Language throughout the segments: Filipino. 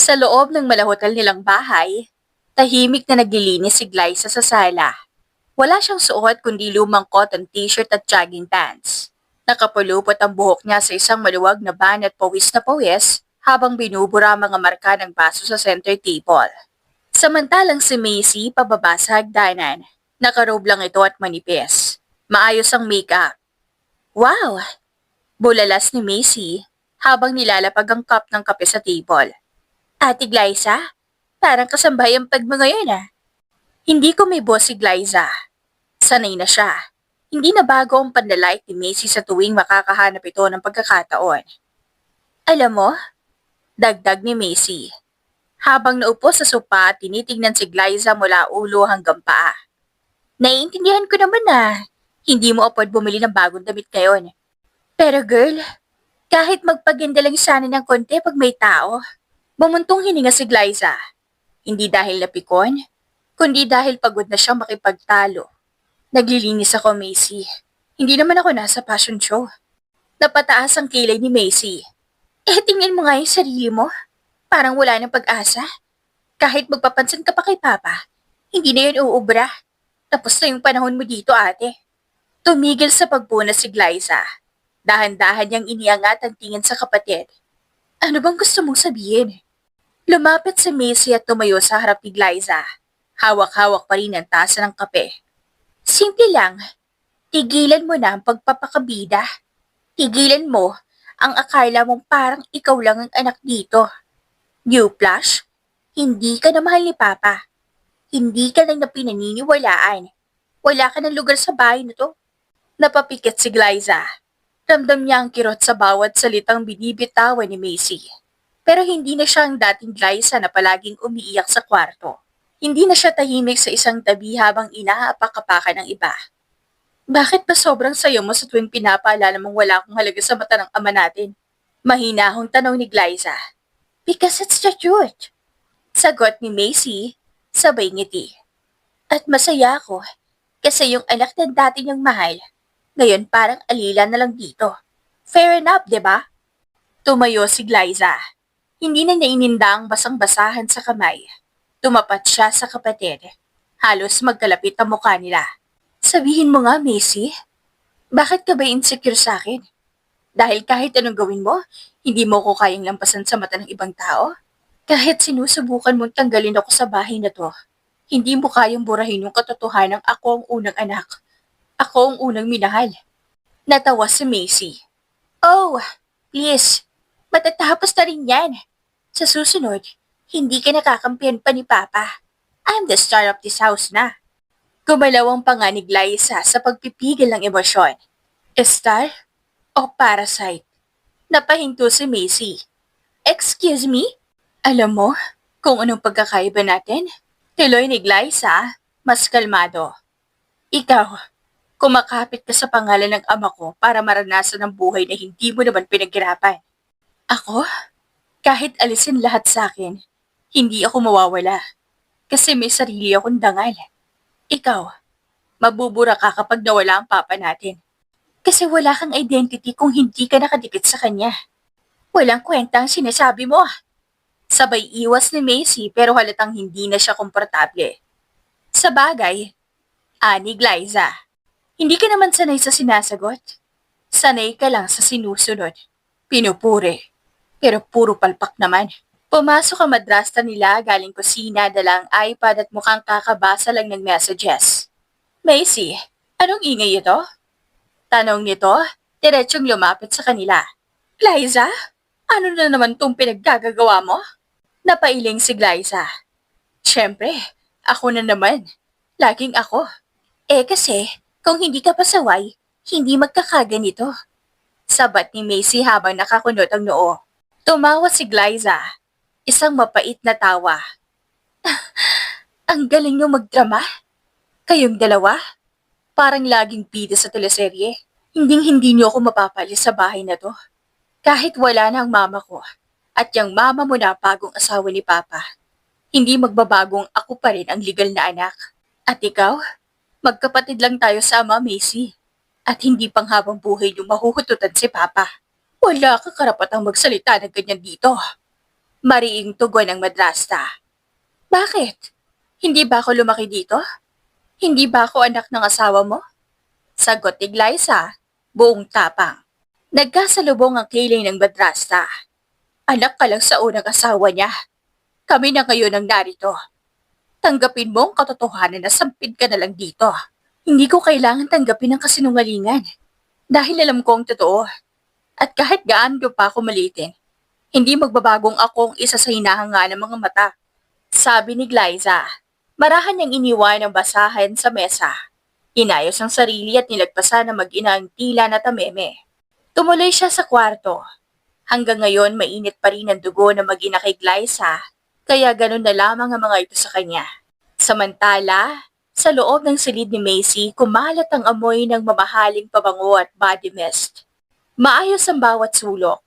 Sa loob ng malahotel nilang bahay, tahimik na naglilinis si Glyza sa sala. Wala siyang suot kundi lumang cotton t-shirt at jogging pants. Nakapulupot ang buhok niya sa isang maluwag na ban at na pawis habang binubura ang mga marka ng baso sa center table. Samantalang si Macy pababa sa hagdanan. Nakarobe lang ito at manipis. Maayos ang makeup. Wow! Bulalas ni Macy habang nilalapag ang cup ng kape sa table. Ate Glyza, parang kasambahay ang pagmo ngayon ah. Hindi ko may boss si Glyza. Sanay na siya. Hindi na bago ang panlalait ni Macy sa tuwing makakahanap ito ng pagkakataon. Alam mo, dagdag ni Macy. Habang naupo sa sopa at tinitingnan si Glyza mula ulo hanggang paa. Naiintindihan ko naman na hindi mo apod bumili ng bagong damit ngayon. Pero girl, kahit magpaganda lang sana ng konti pag may tao, bumuntong hininga si Glyza. Hindi dahil napikon, kundi dahil pagod na siyang makipagtalo. Naglilinis ako, Macy. Hindi naman ako nasa fashion show. Napataas ang kilay ni Macy. Tingnan mo nga yung sarili mo. Parang wala ng pag-asa. Kahit magpapansin ka pa kay Papa, hindi na yun uubra. Tapos na yung panahon mo dito, ate. Tumigil sa pagpuna si Glyza. Dahan-dahan niyang iniangat ang tingin sa kapatid. Ano bang gusto mong sabihin? Lumapit si Macy at tumayo sa harap ni Glyza. Hawak-hawak pa rin ang tasa ng kape. Simple lang, tigilan mo na ang pagpapakabida. Tigilan mo ang akala mong parang ikaw lang ang anak dito. You Flash, hindi ka na mahal ni Papa. Hindi ka lang na pinaniniwalaan. Wala ka ng lugar sa bahay na to. Napapikit si Glyza. Ramdam niya ang kirot sa bawat salitang binibitawan ni Macy. Pero hindi na siya ang dating Glyza na palaging umiiyak sa kwarto. Hindi na siya tahimik sa isang tabi habang inaapak-apakan ng iba. Bakit ba sobrang sayo mo sa tuwing pinapaalala mong wala akong halaga sa mata ng ama natin? Mahinahong tanong ni Glyza. Because it's the truth. Sagot ni Macy, sabay ngiti. At masaya ako kasi yung anak na dati niyang mahal, ngayon parang alila na lang dito. Fair enough, di ba? Tumayo si Glyza. Hindi na niya ininda ang basang-basahan sa kamay. Tumapat siya sa kapatid. Halos magkalapit ang mukha nila. Sabihin mo nga, Macy, bakit ka ba insecure sa akin? Dahil kahit anong gawin mo, hindi mo ko kayang lampasan sa mata ng ibang tao? Kahit sinusubukan mong tanggalin ako sa bahay na to, hindi mo kayang burahin yung katotohanan ako ang unang anak. Ako ang unang minahal. Natawa si Macy. Oh, please, matatapos na rin yan. Sa susunod, hindi ka nakakampihan pa ni Papa. I'm the star of this house na. Gumalaw ang panga ni Glyza sa pagpipigil ng emosyon. Star o parasite? Napahinto si Macy. Excuse me? Alam mo kung anong pagkakaiba natin? Tuloy ni Glyza, mas kalmado. Ikaw, kumakapit ka sa pangalan ng ama ko para maranasan ang buhay na hindi mo naman pinaghirapan. Ako? Kahit alisin lahat sa akin, hindi ako mawawala. Kasi may sarili akong dangal. Ikaw, mabubura ka kapag nawala ang papa natin. Kasi wala kang identity kung hindi ka nakadikit sa kanya. Walang kwenta ang sinasabi mo. Sabay iwas ni Macy pero halatang hindi na siya komportable. Sa bagay, ani Glyza, hindi ka naman sanay sa sinasagot. Sanay ka lang sa sinusunod. Pinupuri. Pero puro palpak naman. Pumasok ang madrasta nila galing kusina, dalang iPad at mukhang kakabasa lang ng messages. Macy, anong ingay ito? Tanong nito, diretsong lumapit sa kanila. Glyza, ano na naman tong pinaggagawa mo? Napailing si Glyza. Siyempre, ako na naman. Laging ako. Kasi, kung hindi ka pasaway, hindi magkakaganito. Sabat ni Macy habang nakakunot ang noo. Tumawa si Glyza. Isang mapait na tawa. Ang galing niyo magdrama. Kayong dalawa, parang laging bida sa teleserye. Hinding-hindi niyo ako mapapalis sa bahay na to. Kahit wala na ang mama ko at yung mama mo na bagong asawa ni Papa, hindi magbabagong ako pa rin ang legal na anak. At ikaw, magkapatid lang tayo sa ama, Macy. At hindi pang habang buhay niyo mahuhututan si Papa. Wala kang karapatang magsalita ng ganyan dito. Mariing tugon ng madrasta. Bakit? Hindi ba ako lumaki dito? Hindi ba ako anak ng asawa mo? Sagot ni Glyza, buong tapang. Nagkasalubong ang kiling ng madrasta. Anak ka lang sa unang asawa niya. Kami na ngayon ang narito. Tanggapin mo ang katotohanan na sampid ka na lang dito. Hindi ko kailangan tanggapin ang kasinungalingan. Dahil alam ko ang totoo. At kahit gaano pa ako malitin, hindi magbabagong akong isa sa hinahanga ng mga mata. Sabi ni Glyza. Marahan niyang iniwan ang basahan sa mesa. Inayos ang sarili at nilagpasan ng mag-ina ang tila na tameme. Tumuloy siya sa kwarto. Hanggang ngayon mainit pa rin ang dugo na mag-ina kay Glyza, kaya ganun na lamang ang mga ito sa kanya. Samantala, sa loob ng silid ni Macy, kumalat ang amoy ng mamahaling pabango at body mist. Maayos ang bawat sulok.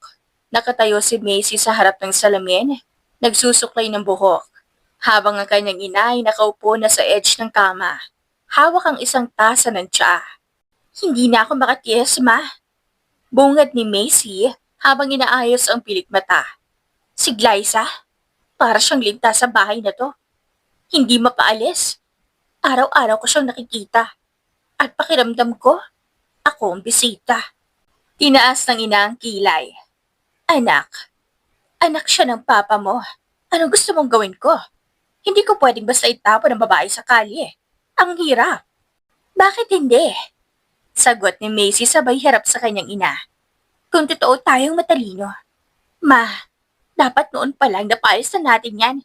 Nakatayo si Macy sa harap ng salamin, nagsusuklay ng buhok, habang ang kanyang ina ay nakaupo na sa edge ng kama. Hawak ang isang tasa ng tsaa. Hindi na ako makatiis, ma. Bungad ni Macy habang inaayos ang pilik mata. Si Glyza, para siyang ligtas sa bahay na to. Hindi mapaalis. Araw-araw ko siyang nakikita. At pakiramdam ko, ako ang bisita. Tinaas ng ina ang kilay. Anak, anak siya ng papa mo. Anong gusto mong gawin ko? Hindi ko pwedeng basta itapon ang babae sa kalye. Ang hirap. Bakit hindi? Sagot ni Macy sabay harap sa kanyang ina. Kung totoo tayong matalino. Ma, dapat noon pa lang napayos na natin yan.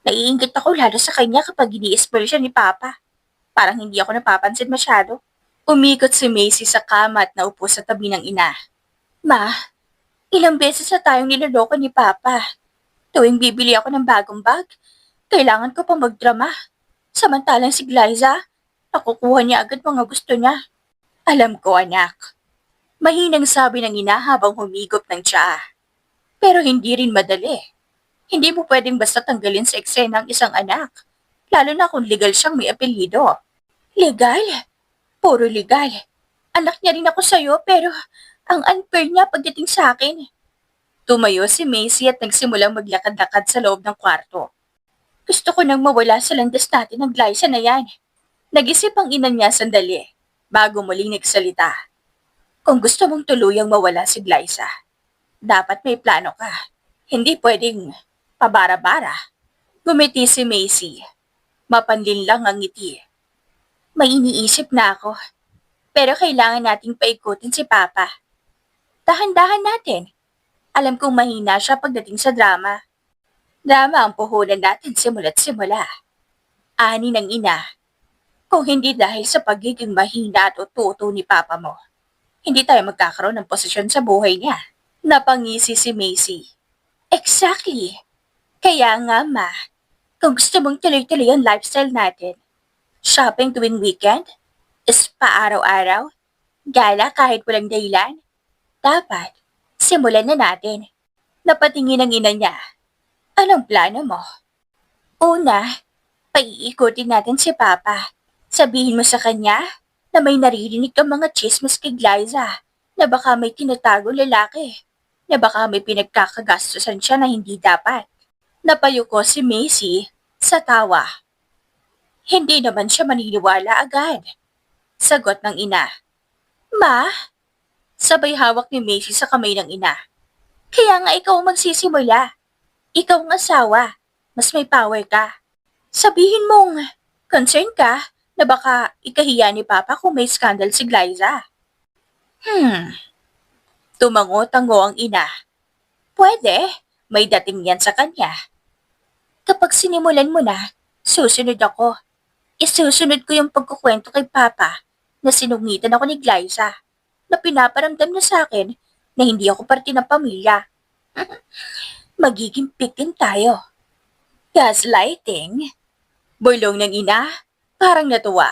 Naiinggit ako lalo sa kanya kapag ini-spell siya ni Papa. Parang hindi ako napapansin masyado. Umikot si Macy sa kama at naupo sa tabi ng ina. Ma, ilang beses na tayong niloloko ni Papa. Tuwing bibili ako ng bagong bag, kailangan ko pang magdrama. Samantalang si Glyza, nakukuha niya agad mga gusto niya. Alam ko, anak. Mahinang sabi ng ina habang humigop ng tsaa. Pero hindi rin madali. Hindi mo pwedeng basta tanggalin sa eksena ang isang anak. Lalo na kung legal siyang may apelyido. Legal? Puro legal. Anak niya rin ako sa'yo pero ang unfair niya pagdating sa akin. Tumayo si Macy at nagsimulang maglakad-lakad sa loob ng kwarto. Gusto ko nang mawala sa landas natin ng Glyza na yan. Nag-isip ang ina niya sandali, bago muling nagsalita. Kung gusto mong tuluyang mawala si Glyza, dapat may plano ka. Hindi pwedeng pabara-bara. Gumiti si Macy. Mapanlin lang ang ngiti. May iniisip na ako. Pero kailangan nating paikutin si Papa. Dahan-dahan natin. Alam kong mahina siya pagdating sa drama. Drama ang puhunan natin simula't simula. Ani ng ina. Kung hindi dahil sa pagiging mahina at ututo ni Papa mo, hindi tayo magkakaroon ng posisyon sa buhay niya. Napangisi si Macy. Exactly. Kaya nga ma, kung gusto mong tuloy-tuloy ang lifestyle natin, shopping tuwing weekend, spa araw-araw, gala kahit walang dahilan, dapat simulan na natin. Napatingin ang ina niya. Anong plano mo? Una, paiikutin natin si Papa. Sabihin mo sa kanya na may naririnig kang mga chismis kay Glyza, na baka may tinatago lalaki, na baka may pinagkakagastusan siya na hindi dapat. Napayuko si Macy sa tawa. Hindi naman siya maniniwala agad. Sagot ng ina. Ma? Sabay hawak ni Macy sa kamay ng ina. Kaya nga ikaw ang magsisimula. Ikaw ang asawa. Mas may power ka. Sabihin mong concern ka na baka ikahiya ni Papa kung may scandal si Glyza. Tumango-tango ang ina. Pwede. May dating yan sa kanya. Kapag sinimulan mo na, susunod ako. Isusunod ko yung pagkukwento kay Papa na sinungitan ako ni Glyza, na pinaparamdam na sa akin na hindi ako parte ng pamilya. Magiging victim tayo. Gaslighting? Bulong ng ina, parang natuwa.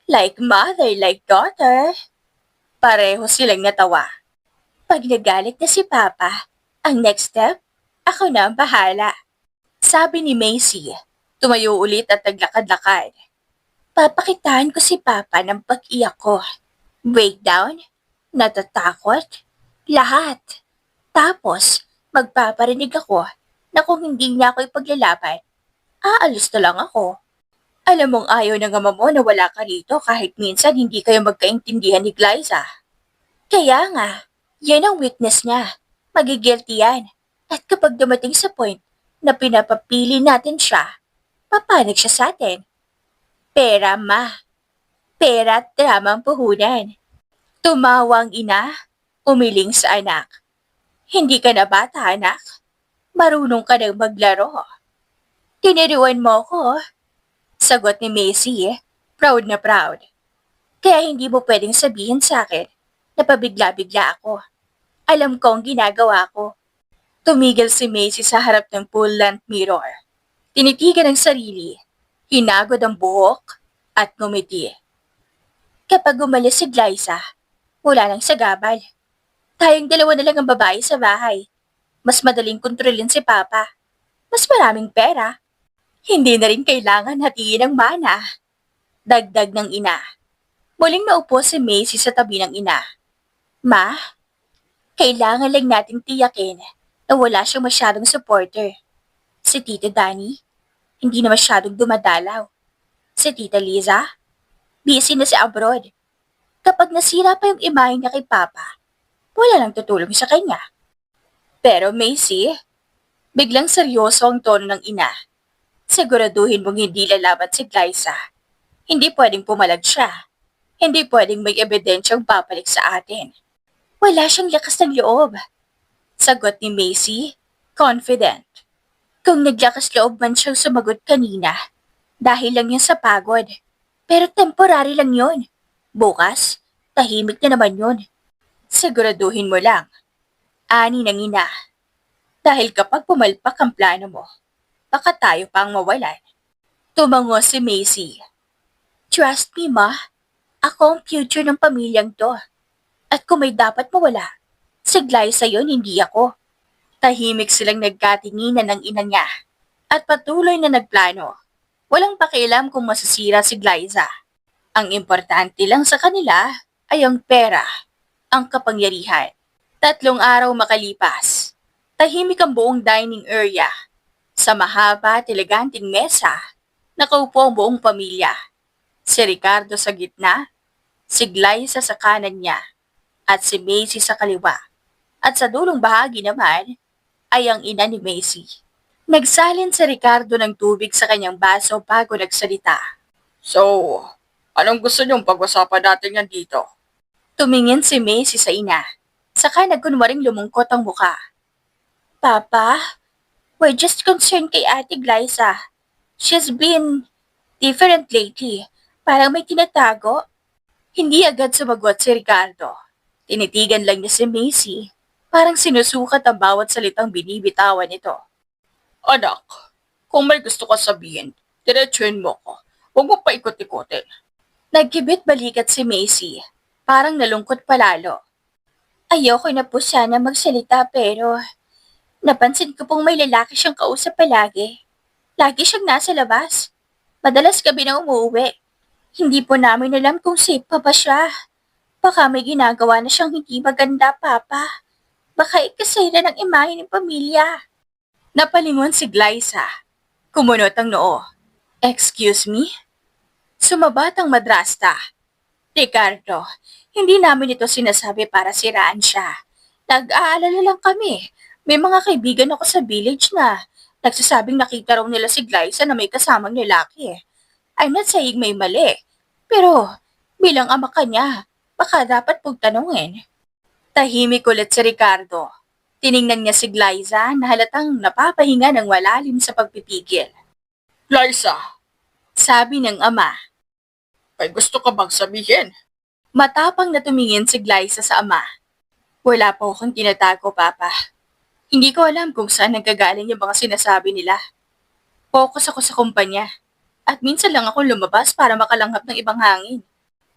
Like mother, like daughter. Pareho silang natawa. Pag nagalit na si Papa, ang next step, ako na ang bahala. Sabi ni Macy, tumayo ulit at naglakad-lakad. Papakitaan ko si Papa ng pag-iyak ko. Breakdown? Natatakot? Lahat. Tapos, Magpaparinig ako na kung hindi niya ako ipaglalaban, aalis na lang ako. Alam mong ayaw ng ama mo na wala ka rito kahit minsan hindi kayo magkaintindihan ni Glyza. Kaya nga, yan ang weakness niya. Magigilty yan. At kapag dumating sa point na pinapapili natin siya, papanig siya sa atin. Pera, ma. Pera at drama ang puhunan. Tumawa ang ina, umiling sa anak. Hindi ka na bata, anak. Marunong ka nang maglaro. Tiniruan mo ko, sagot ni Macy, proud na proud. Kaya hindi mo pwedeng sabihin sa akin na pabigla-bigla ako. Alam ko ang ginagawa ko. Tumigil si Macy sa harap ng pull-lamp mirror. Tinitigan ang sarili, hinagod ang buhok, at ngumiti. Kapag umalis si Glyza, wala nang sagabal. Tayong dalawa na lang ang babae sa bahay. Mas madaling kontrolin si Papa. Mas maraming pera. Hindi na rin kailangan hatiin ang mana. Dagdag ng ina. Muling naupo si Macy sa tabi ng ina. Ma, kailangan lang nating tiyakin na wala siyang masyadong supporter. Si Tito Danny, hindi na masyadong dumadalaw. Si Tita Liza, busy na si abroad. Kapag nasira pa yung imahe niya kay Papa, wala lang tutulong sa kanya. Pero Macy, biglang seryoso ang tono ng ina. Siguraduhin mong hindi lalaban si Glyza. Hindi pwedeng pumalag siya. Hindi pwedeng may ebidensyang papalik sa atin. Wala siyang lakas ng loob. Sagot ni Macy, confident. Kung naglakas loob man siyang sumagot kanina, dahil lang yan sa pagod. Pero temporary lang yon. Bukas, tahimik na naman yon. Siguraduhin mo lang. Ani ng ina. Dahil kapag pumalpak ang plano mo, baka tayo pang mawalan. Tumango si Macy. Trust me, ma. Ako ang future ng pamilyang to. At kung may dapat mawala, si Glyza yun, hindi ako. Tahimik silang nagkatinginan ng ina niya at patuloy na nagplano. Walang pakialam kung masisira si Glyza. Ang importante lang sa kanila ay ang pera, ang kapangyarihan. 3 araw makalipas. Tahimik ang buong dining area. Sa mahaba at eleganteng mesa, nakaupo ang buong pamilya. Si Ricardo sa gitna, si Glyza sa kanan niya, at si Macy sa kaliwa. At sa dulong bahagi naman, ay ang ina ni Macy. Nagsalin si Ricardo ng tubig sa kanyang baso bago nagsalita. So, anong gusto niyong pag-usapan natin yan dito? Tumingin si Macy sa ina, saka nagkunwaring lumungkot ang muka. Papa, we're just concerned kay Ate Glyza. She's been different lately. Parang may tinatago. Hindi agad sumagot si Ricardo. Tinitigan lang niya si Macy. Parang sinusukat ang bawat salitang binibitawan nito. Anak, kung may gusto ka sabihin, diretsuhin mo ko. Huwag mo pa ikot-ikotin. Nagkibit balikat si Macy. Parang nalungkot palalo. Ayoko na po sana magsalita pero napansin ko pong may lalaki siyang kausap palagi. Lagi siyang nasa labas. Madalas gabi na umuwi. Hindi po namin alam kung safe pa ba siya. Baka may ginagawa na siyang hindi maganda, Papa. Baka ikasira ng imahe ng pamilya. Napalingon si Glyza. Kumunot ang noo. Excuse me? Sumabat ang madrasta. Ricardo, hindi namin ito sinasabi para siraan siya. Nag-aalala lang kami. May mga kaibigan ako sa village na nagsasabing nakita raw nila si Glyza na may kasamang lalaki. I'm not saying may mali. Pero bilang ama ka niya, baka dapat pagtanungin. Tahimik ulit si Ricardo. Tiningnan niya si Glyza na halatang napapahinga ng malalim sa pagpipigil. Glyza, sabi ng ama. May gusto ka bang sabihin? Matapang na tumingin si Glyza sa ama. Wala pa akong tinatago, Papa. Hindi ko alam kung saan nagkagaling yung mga sinasabi nila. Focus ako sa kumpanya. At minsan lang ako lumabas para makalanghap ng ibang hangin.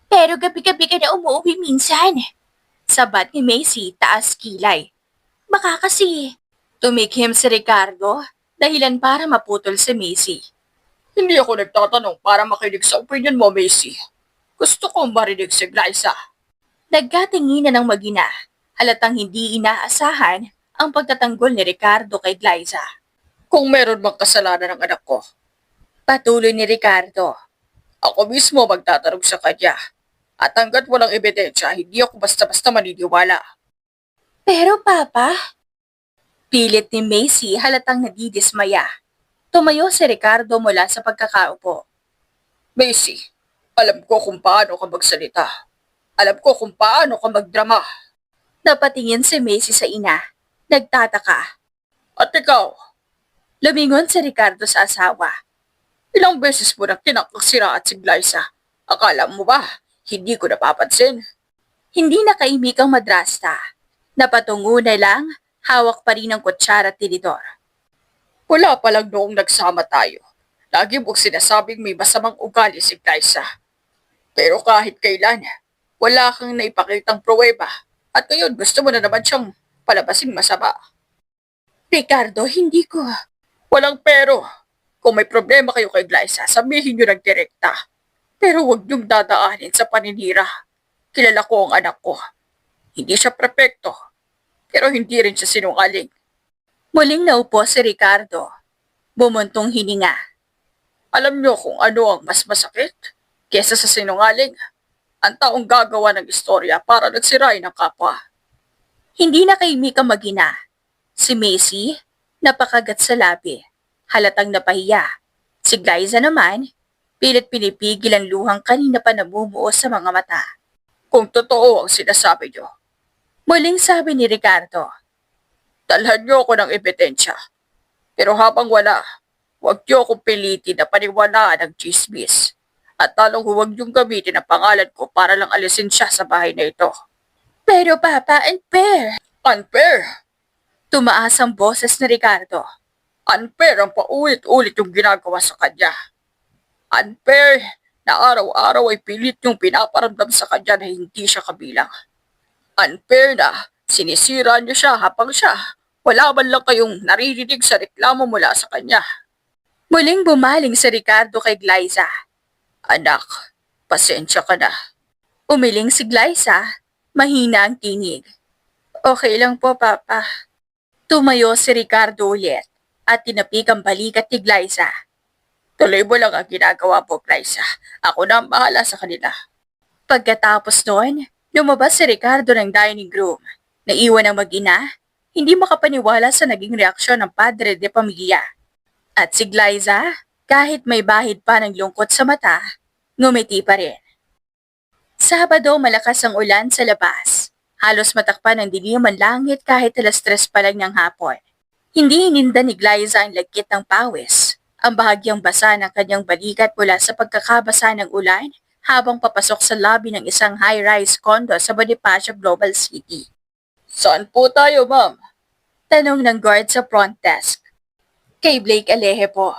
Pero gabi-gabi ka na umuwi minsan. Sabat ni Macy, taas kilay. Baka kasi tumikhim si Ricardo, dahilan para maputol si Macy. Hindi ako nagtatanong para makinig sa opinion mo, Macy. Gusto kong marinig si Glyza. Nagkatinginan ng magina, halatang hindi inaasahan ang pagtatanggol ni Ricardo kay Glyza. Kung meron bang kasalanan ng anak ko, patuloy ni Ricardo, ako mismo magtatanong sa kanya. At hanggat walang ebidensya, hindi ako basta-basta maniniwala. Pero Papa, pilit ni Macy halatang nadidismaya. Tumayo si Ricardo mula sa pagkakaupo. Macy, alam ko kung paano ka magsalita. Alam ko kung paano ka magdrama. Napatingin si Macy sa ina. Nagtataka. At ikaw? Lumingon si Ricardo sa asawa. Ilang beses mo nang tinakasira at si Glyza. Akala mo ba, hindi ko napapansin? Hindi nakaimik ang madrasta. Napatungo na lang, hawak pa rin ang kutsara at tinidor. Wala pa lang noong nagsama tayo. Lagi mong sinasabing may masamang ugali si Glyza. Pero kahit kailan, wala kang naipakitang pruweba. At ngayon gusto mo na naman siyang palabasing masama. Ricardo, hindi ko. Walang pero. Kung may problema kayo kay Glyza, sabihin niyo ng direkta. Pero huwag niyong dadaanin sa paninira. Kilala ko ang anak ko. Hindi siya prepekto. Pero hindi rin siya sinungaling. Muling naupo si Ricardo. Bumuntong hininga. Alam niyo kung ano ang mas masakit kesa sa sinungaling? Ang taong gagawa ng istorya para nagsirain ng kapwa. Hindi nakaimik ang magina. Si Macy, napakagat sa labi. Halatang napahiya. Si Glyza naman, pilit pinipigil ang luhang kanina pa namumuo sa mga mata. Kung totoo ang sinasabi niyo. Muling sabi ni Ricardo. Dalhan niyo ako ng ebidensya. Pero habang wala, huwag niyo akong pilitin na paniwalaan ng chismis. At talong huwag niyong gamitin ang pangalan ko para lang alisin siya sa bahay na ito. Pero Papa, unfair. Unfair? Tumaas ang boses ni Ricardo. Unfair ang paulit-ulit yung ginagawa sa kanya. Unfair na araw-araw ay pilit yung pinaparamdam sa kanya na hindi siya kabilang. Unfair na sinisira niyo siya habang siya wala man lang kayong naririnig sa reklamo mula sa kanya. Muling bumaling si Ricardo kay Glyza. Anak, pasensya ka na. Umiling si Glyza, mahina ang tinig. Okay lang po, Papa. Tumayo si Ricardo ulit at tinapik ang balikat ni Glyza. Tuloy mo lang ang ginagawa po, Glyza. Ako na ang bahala sa kanila. Pagkatapos noon, lumabas si Ricardo ng dining room. Naiwan ang mag-ina, hindi makapaniwala sa naging reaksyon ng padre de pamilya. At si Glyza, kahit may bahid pa ng lungkot sa mata, ngumiti pa rin. Sabado, malakas ang ulan sa labas. Halos matakpan ang dilim ang langit kahit 3:00 pa lang ng hapon. Hindi ininda ni Glyza ang lagkit ng pawis. Ang bahagyang basa ng kanyang balikat mula sa pagkakabasa ng ulan habang papasok sa lobby ng isang high-rise condo sa Bonifacio Global City. Saan po tayo, ma'am? Tanong ng guard sa front desk. Kay Blake Aleje po.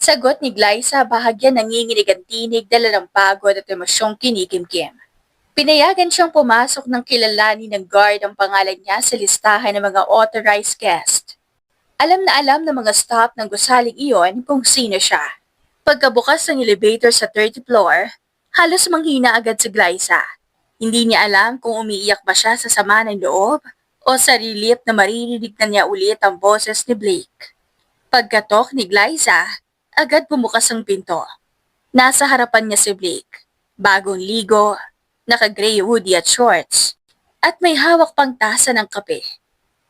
Sagot ni Glyza bahagyan nanginginig ang tinig dala ng pagod at emosyong kinikimkim. Pinayagan siyang pumasok ng kilalanin ng guard ang pangalan niya sa listahan ng mga authorized guest. Alam ng mga staff ng gusaling iyon kung sino siya. Pagkabukas ng elevator sa 30th floor, halos manghina agad si Glyza. Hindi niya alam kung umiiyak ba siya sa sama ng loob o sa relief na maririnig na niya ulit ang boses ni Blake. Pagkatok ni Glyza, agad bumukas ang pinto. Nasa harapan niya si Blake. Bagong ligo, naka-gray hoodie at shorts, at may hawak pang tasa ng kape.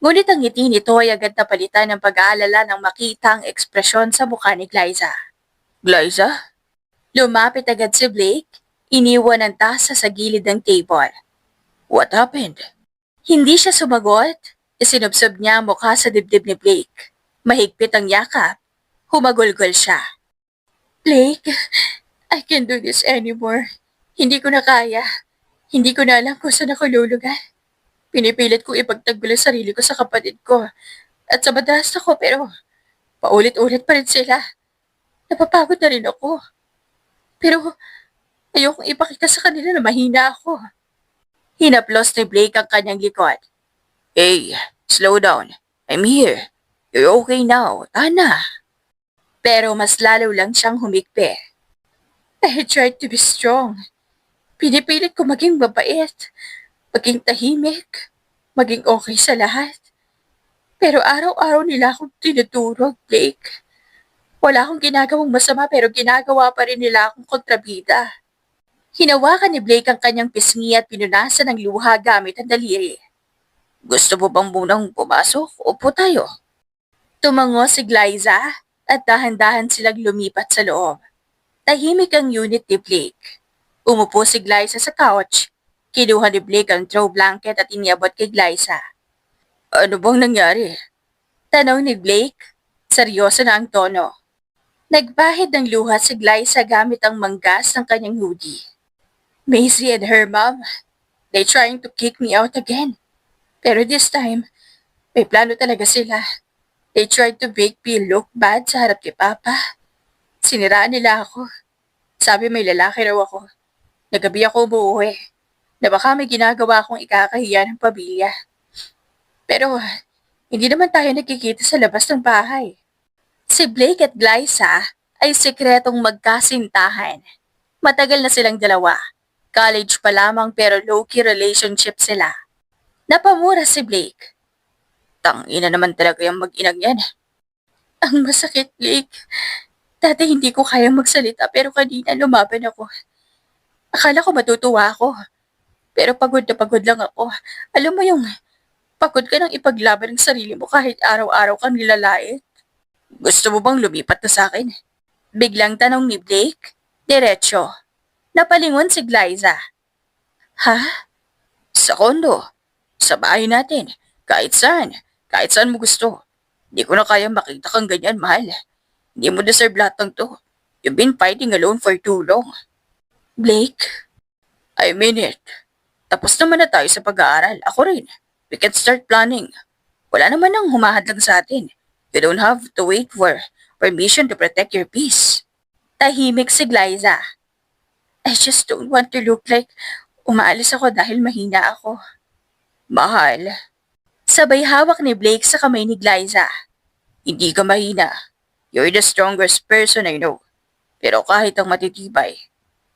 Ngunit ang ngiti nito ay agad napalitan ng pag-aalala nang makita ang ekspresyon sa mukha ni Glyza. Glyza? Lumapit agad si Blake, iniwan ang tasa sa gilid ng table. What happened? Hindi siya sumagot. Isinubsob niya ang mukha sa dibdib ni Blake. Mahigpit ang yakap. Humagulgol siya. Blake, I can't do this anymore. Hindi ko na kaya. Hindi ko na alam kung saan ako lulugar. Pinipilit kong ipagtanggol ang sarili ko sa kapatid ko at sa madrasta ko pero paulit-ulit pa rin sila. Napapagod na rin ako. Pero ayokong ipakita sa kanila na mahina ako. Hinaplos ni Blake ang kanyang likod. Hey, slow down. I'm here. You're okay now. Tana. Pero mas lalo lang siyang humikpi. I tried to be strong. Pinipilit ko maging mabait, maging tahimik, maging okay sa lahat. Pero araw-araw nila akong tinuturog, Blake. Wala akong ginagawang masama pero ginagawa pa rin nila akong kontrabida. Hinawakan ni Blake ang kanyang pisngi at pinunasan ng luha gamit ang daliri. Gusto mo bang munang pumasok? Upo tayo. Tumango si Glyza at dahan-dahan silang lumipat sa loob. Tahimik ang unit ni Blake. Umupo si Glyza sa couch. Kinuha ni Blake ang throw blanket at iniabot kay Glyza. Ano bang nangyari? Tanong ni Blake. Seryoso na ang tono. Nagbahid ng luha si Glyza gamit ang manggas ng kanyang hoodie. Maisie and her mom, they trying to kick me out again. Pero this time, may plano talaga sila. They tried to make me look bad sa harap ni Papa. Siniraan nila ako. Sabi may lalaki raw ako. Nagabi ako umuwi. Na baka may ginagawa akong ikakahiya ng pamilya. Pero, hindi naman tayo nagkikita sa labas ng bahay. Si Blake at Glyza ay sekretong magkasintahan. Matagal na silang dalawa. College pa lamang pero low-key relationship sila. Napamura si Blake. Tangina naman talaga yung mag-inang yan. Ang masakit, Blake. Dati hindi ko kayang magsalita pero kanina lumaban ako. Akala ko matutuwa ako. Pero pagod na pagod lang ako. Alam mo yung pagod ka nang ipaglaban ng sarili mo kahit araw-araw kang nilalait. Gusto mo bang lumipat na sa akin? Biglang tanong ni Blake. Diretso. Napalingon si Glyza. Ha? Sa kondo. Sa bahay natin. Kahit saan. Kahit saan mo gusto. Hindi ko na kayang makita kang ganyan, mahal. Hindi mo deserve lahat ng to. You've been fighting alone for too long. Blake? I mean it. Tapos naman na tayo sa pag-aaral. Ako rin. We can start planning. Wala naman nang humahadlang sa atin. You don't have to wait for permission to protect your peace. Tahimik si Glyza. I just don't want to look like umaalis ako dahil mahina ako. Mahal. Sabay hawak ni Blake sa kamay ni Glyza. Hindi ka mahina. You're the strongest person I know. Pero kahit ang matitibay,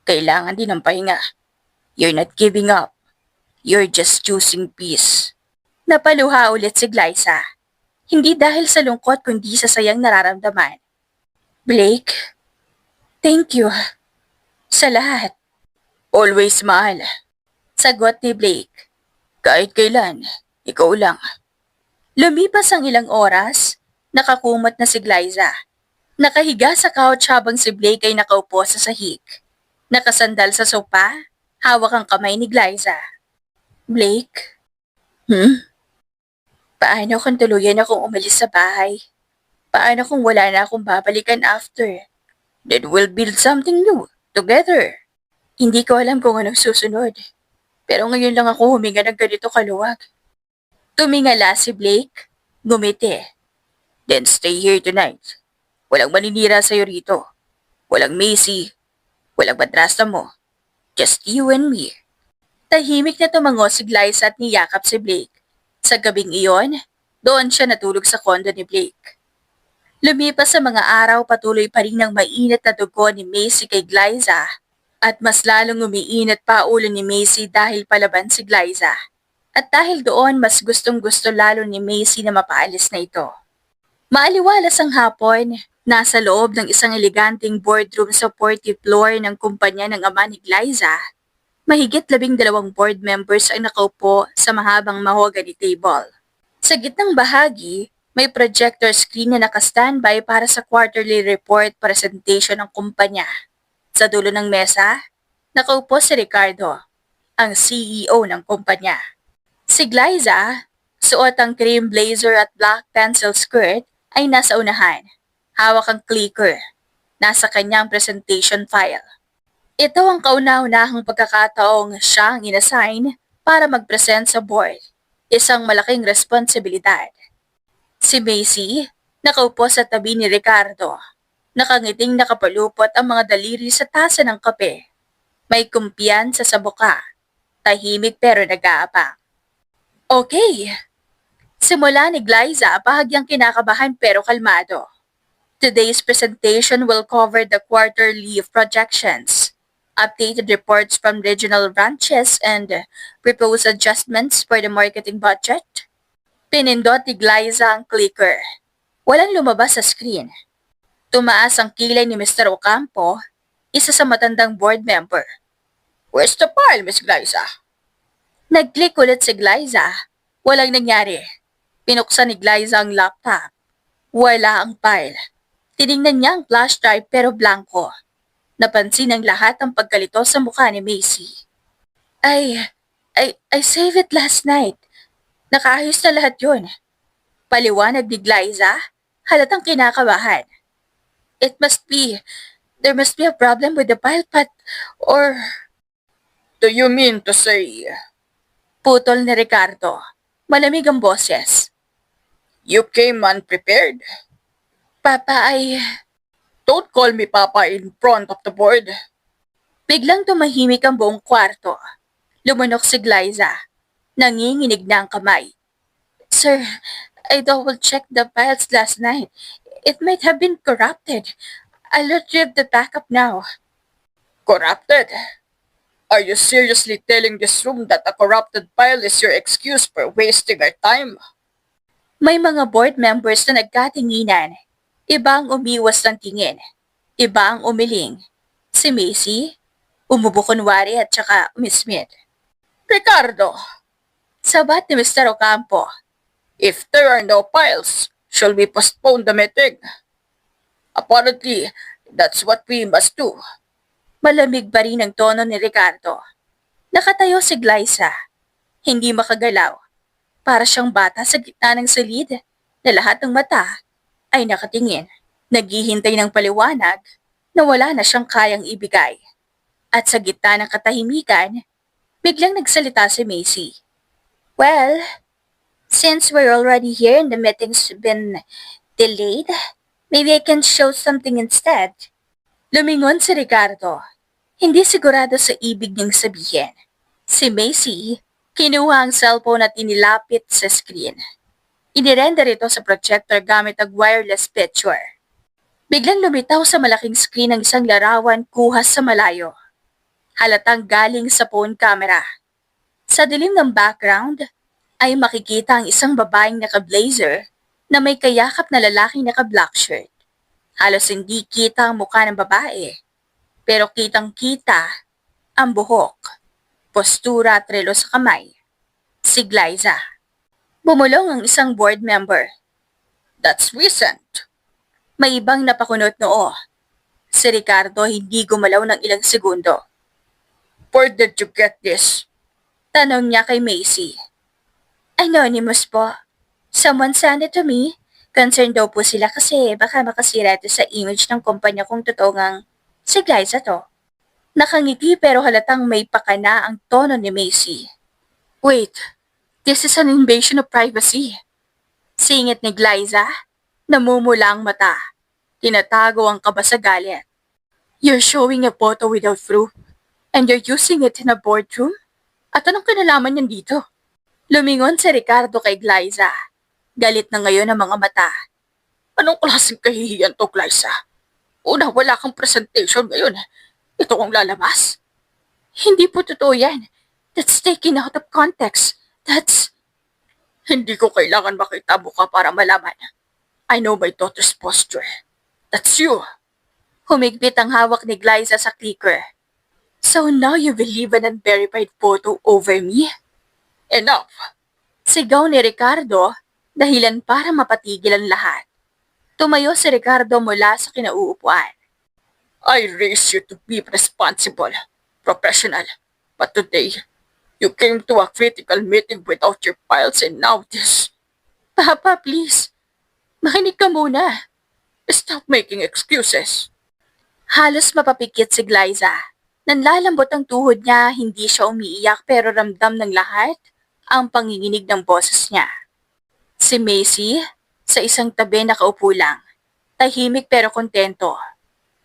kailangan din ng pahinga. You're not giving up. You're just choosing peace. Napaluha ulit si Glyza. Hindi dahil sa lungkot kundi sa sayang nararamdaman. Blake, thank you. Sa lahat. Always, mahal. Sagot ni Blake. Kahit kailan, ikaw lang. Lumipas ang ilang oras, nakakumot na si Glyza. Nakahiga sa couch habang si Blake ay nakaupo sa sahig. Nakasandal sa sopa, hawak ang kamay ni Glyza. Blake? Paano kung tuluyan akong umalis sa bahay? Paano kung wala na akong babalikan after? Then we'll build something new, together. Hindi ko alam kung anong susunod. Pero ngayon lang ako huminga ng ganito kaluwag. Tumingala si Blake, ngumiti. Then stay here tonight. Walang maninira sa'yo rito. Walang Macy. Walang madrasta mo. Just you and me. Tahimik na tumango si Glyza at niyakap si Blake. Sa gabing iyon, doon siya natulog sa kondo ni Blake. Lumipas sa mga araw patuloy pa rin ang mainit na dugo ni Macy kay Glyza at mas lalong umiinit pa ulo ni Macy dahil palaban si Glyza. At dahil doon mas gustong-gusto lalo ni Macy na mapaalis na ito. Maaliwalas ang hapon, nasa loob ng isang eleganteng boardroom sa 40th floor ng kumpanya ng ama ni Glyza. Mahigit 12 board members ang nakaupo sa mahabang mahogany table. Sa gitnang bahagi, may projector screen na naka-standby para sa quarterly report presentation ng kumpanya. Sa dulo ng mesa, nakaupo si Ricardo, ang CEO ng kumpanya. Si Glyza, suot ang cream blazer at black pencil skirt, ay nasa unahan. Hawak ang clicker. Nasa kanyang presentation file. Ito ang kauna-unahang pagkakataong siya ang inassign para mag-present sa board. Isang malaking responsibilidad. Si Macy, nakaupo sa tabi ni Ricardo. Nakangiting nakapalupot ang mga daliri sa tasa ng kape. May kumpiyansa sa buka. Tahimik pero nag-aabang. Okay. Simula ni Glyza, bahagyang kinakabahan pero kalmado. Today's presentation will cover the quarterly projections, updated reports from regional branches, and proposed adjustments for the marketing budget. Pinindot ni Glyza ang clicker. Walang lumabas sa screen. Tumaas ang kilay ni Mr. Ocampo, isa sa matandang board member. Where's the file, Miss Glyza? Nag-click ulit si Glyza. Walang nangyari. Pinuksan ni Glyza ang laptop. Wala ang file. Tiningnan niya ang flash drive pero blanco. Napansin ng lahat ang pagkalito sa mukha ni Macy. I saved it last night. Nakaayos na lahat yun. Paliwanag ni Glyza, halatang kinakabahan. There must be a problem with the file or... Do you mean to say... Putol ni Ricardo. Malamig ang boses. You came unprepared? Papa, Don't call me Papa in front of the board. Biglang tumahimik ang buong kwarto. Lumunok si Glyza. Nanginginig na ang kamay. Sir, I double-checked the files last night. It might have been corrupted. I'll retrieve the backup now. Corrupted? Are you seriously telling this room that a corrupted file is your excuse for wasting our time? May mga board members na nagkatinginan. Iba ang umiwas ng tingin. Iba ang umiling. Si Macy, umubo kunwari at saka umismit. Ricardo! Sabat ni Mr. Ocampo. If there are no files, shall we postpone the meeting? Apparently, that's what we must do. Malamig pa rin ang tono ni Ricardo. Nakatayo si Glyza. Hindi makagalaw. Para siyang bata sa gitna ng silid na lahat ng mata ay nakatingin. Naghihintay ng paliwanag na wala na siyang kayang ibigay. At sa gitna ng katahimikan, biglang nagsalita si Macy. Well, since we're already here and the meeting's been delayed, maybe I can show something instead. Lumingon si Ricardo. Hindi sigurado sa ibig niyang sabihin. Si Macy, kinuha ang cellphone at inilapit sa screen. Inirender ito sa projector gamit ang wireless picture. Biglang lumitaw sa malaking screen ang isang larawan kuha sa malayo. Halatang galing sa phone camera. Sa dilim ng background, ay makikita ang isang babaeng naka-blazer na may kayakap na lalaking naka-black shirt. Halos hindi kita ang mukha ng babae, pero kitang-kita ang buhok, postura at relo sa kamay. Si Glyza. Bumulong ang isang board member. That's recent. May ibang napakunot noo. Si Ricardo hindi gumalaw ng ilang segundo. Where did you get this? Tanong niya kay Macy. Anonymous po. Someone sent it to me. Concerned daw po sila kasi baka makasira ito sa image ng kumpanya kung totoo ngang si Glyza to. Nakangiti pero halatang may pakana ang tono ni Macy. Wait, this is an invasion of privacy. Singit ni Glyza, namumula ang mata. Tinatago ang kaba sa galit. You're showing a photo without proof and you're using it in a boardroom? At anong kinalaman niyan dito? Lumingon si Ricardo kay Glyza. Galit na ngayon ang mga mata. Anong klaseng kahihiyan to, Glyza? Una, wala kang presentation ngayon. Ito ang lalabas. Hindi po totoo yan. That's taken out of context. Hindi ko kailangan makita mukha para malaman. I know my daughter's posture. That's you. Humigpit ang hawak ni Glyza sa clicker. So now you believe an unverified photo over me? Enough! Sigaw ni Ricardo, dahilan para mapatigil ang lahat. Tumayo si Ricardo mula sa kinauupuan. I raised you to be responsible, professional, but today, you came to a critical meeting without your files and now this. Papa, please. Makinig ka muna. Stop making excuses. Halos mapapikit si Glyza. Nanlalambot ang tuhod niya, hindi siya umiiyak pero ramdam ng lahat ang panginginig ng boses niya. Si Macy, sa isang tabi nakaupo lang. Tahimik pero kontento.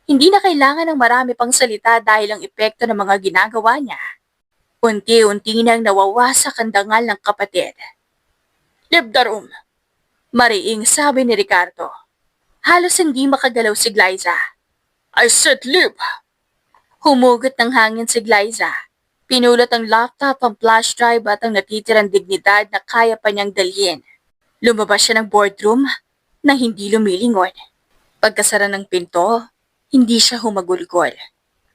Hindi na kailangan ng marami pang salita dahil ang epekto ng mga ginagawa niya. Unti-unti nang nawawasak ang dangal ng kapatid. Leave the room. Mariing sabi ni Ricardo. Halos hindi makagalaw si Glyza. I said leave. Humugot ng hangin si Glyza. Pinulot ang laptop, ang flash drive at ang natitirang dignidad na kaya pa niyang dalhin. Lumabas siya ng boardroom na hindi lumilingon. Pagkasara ng pinto, hindi siya humagulgol.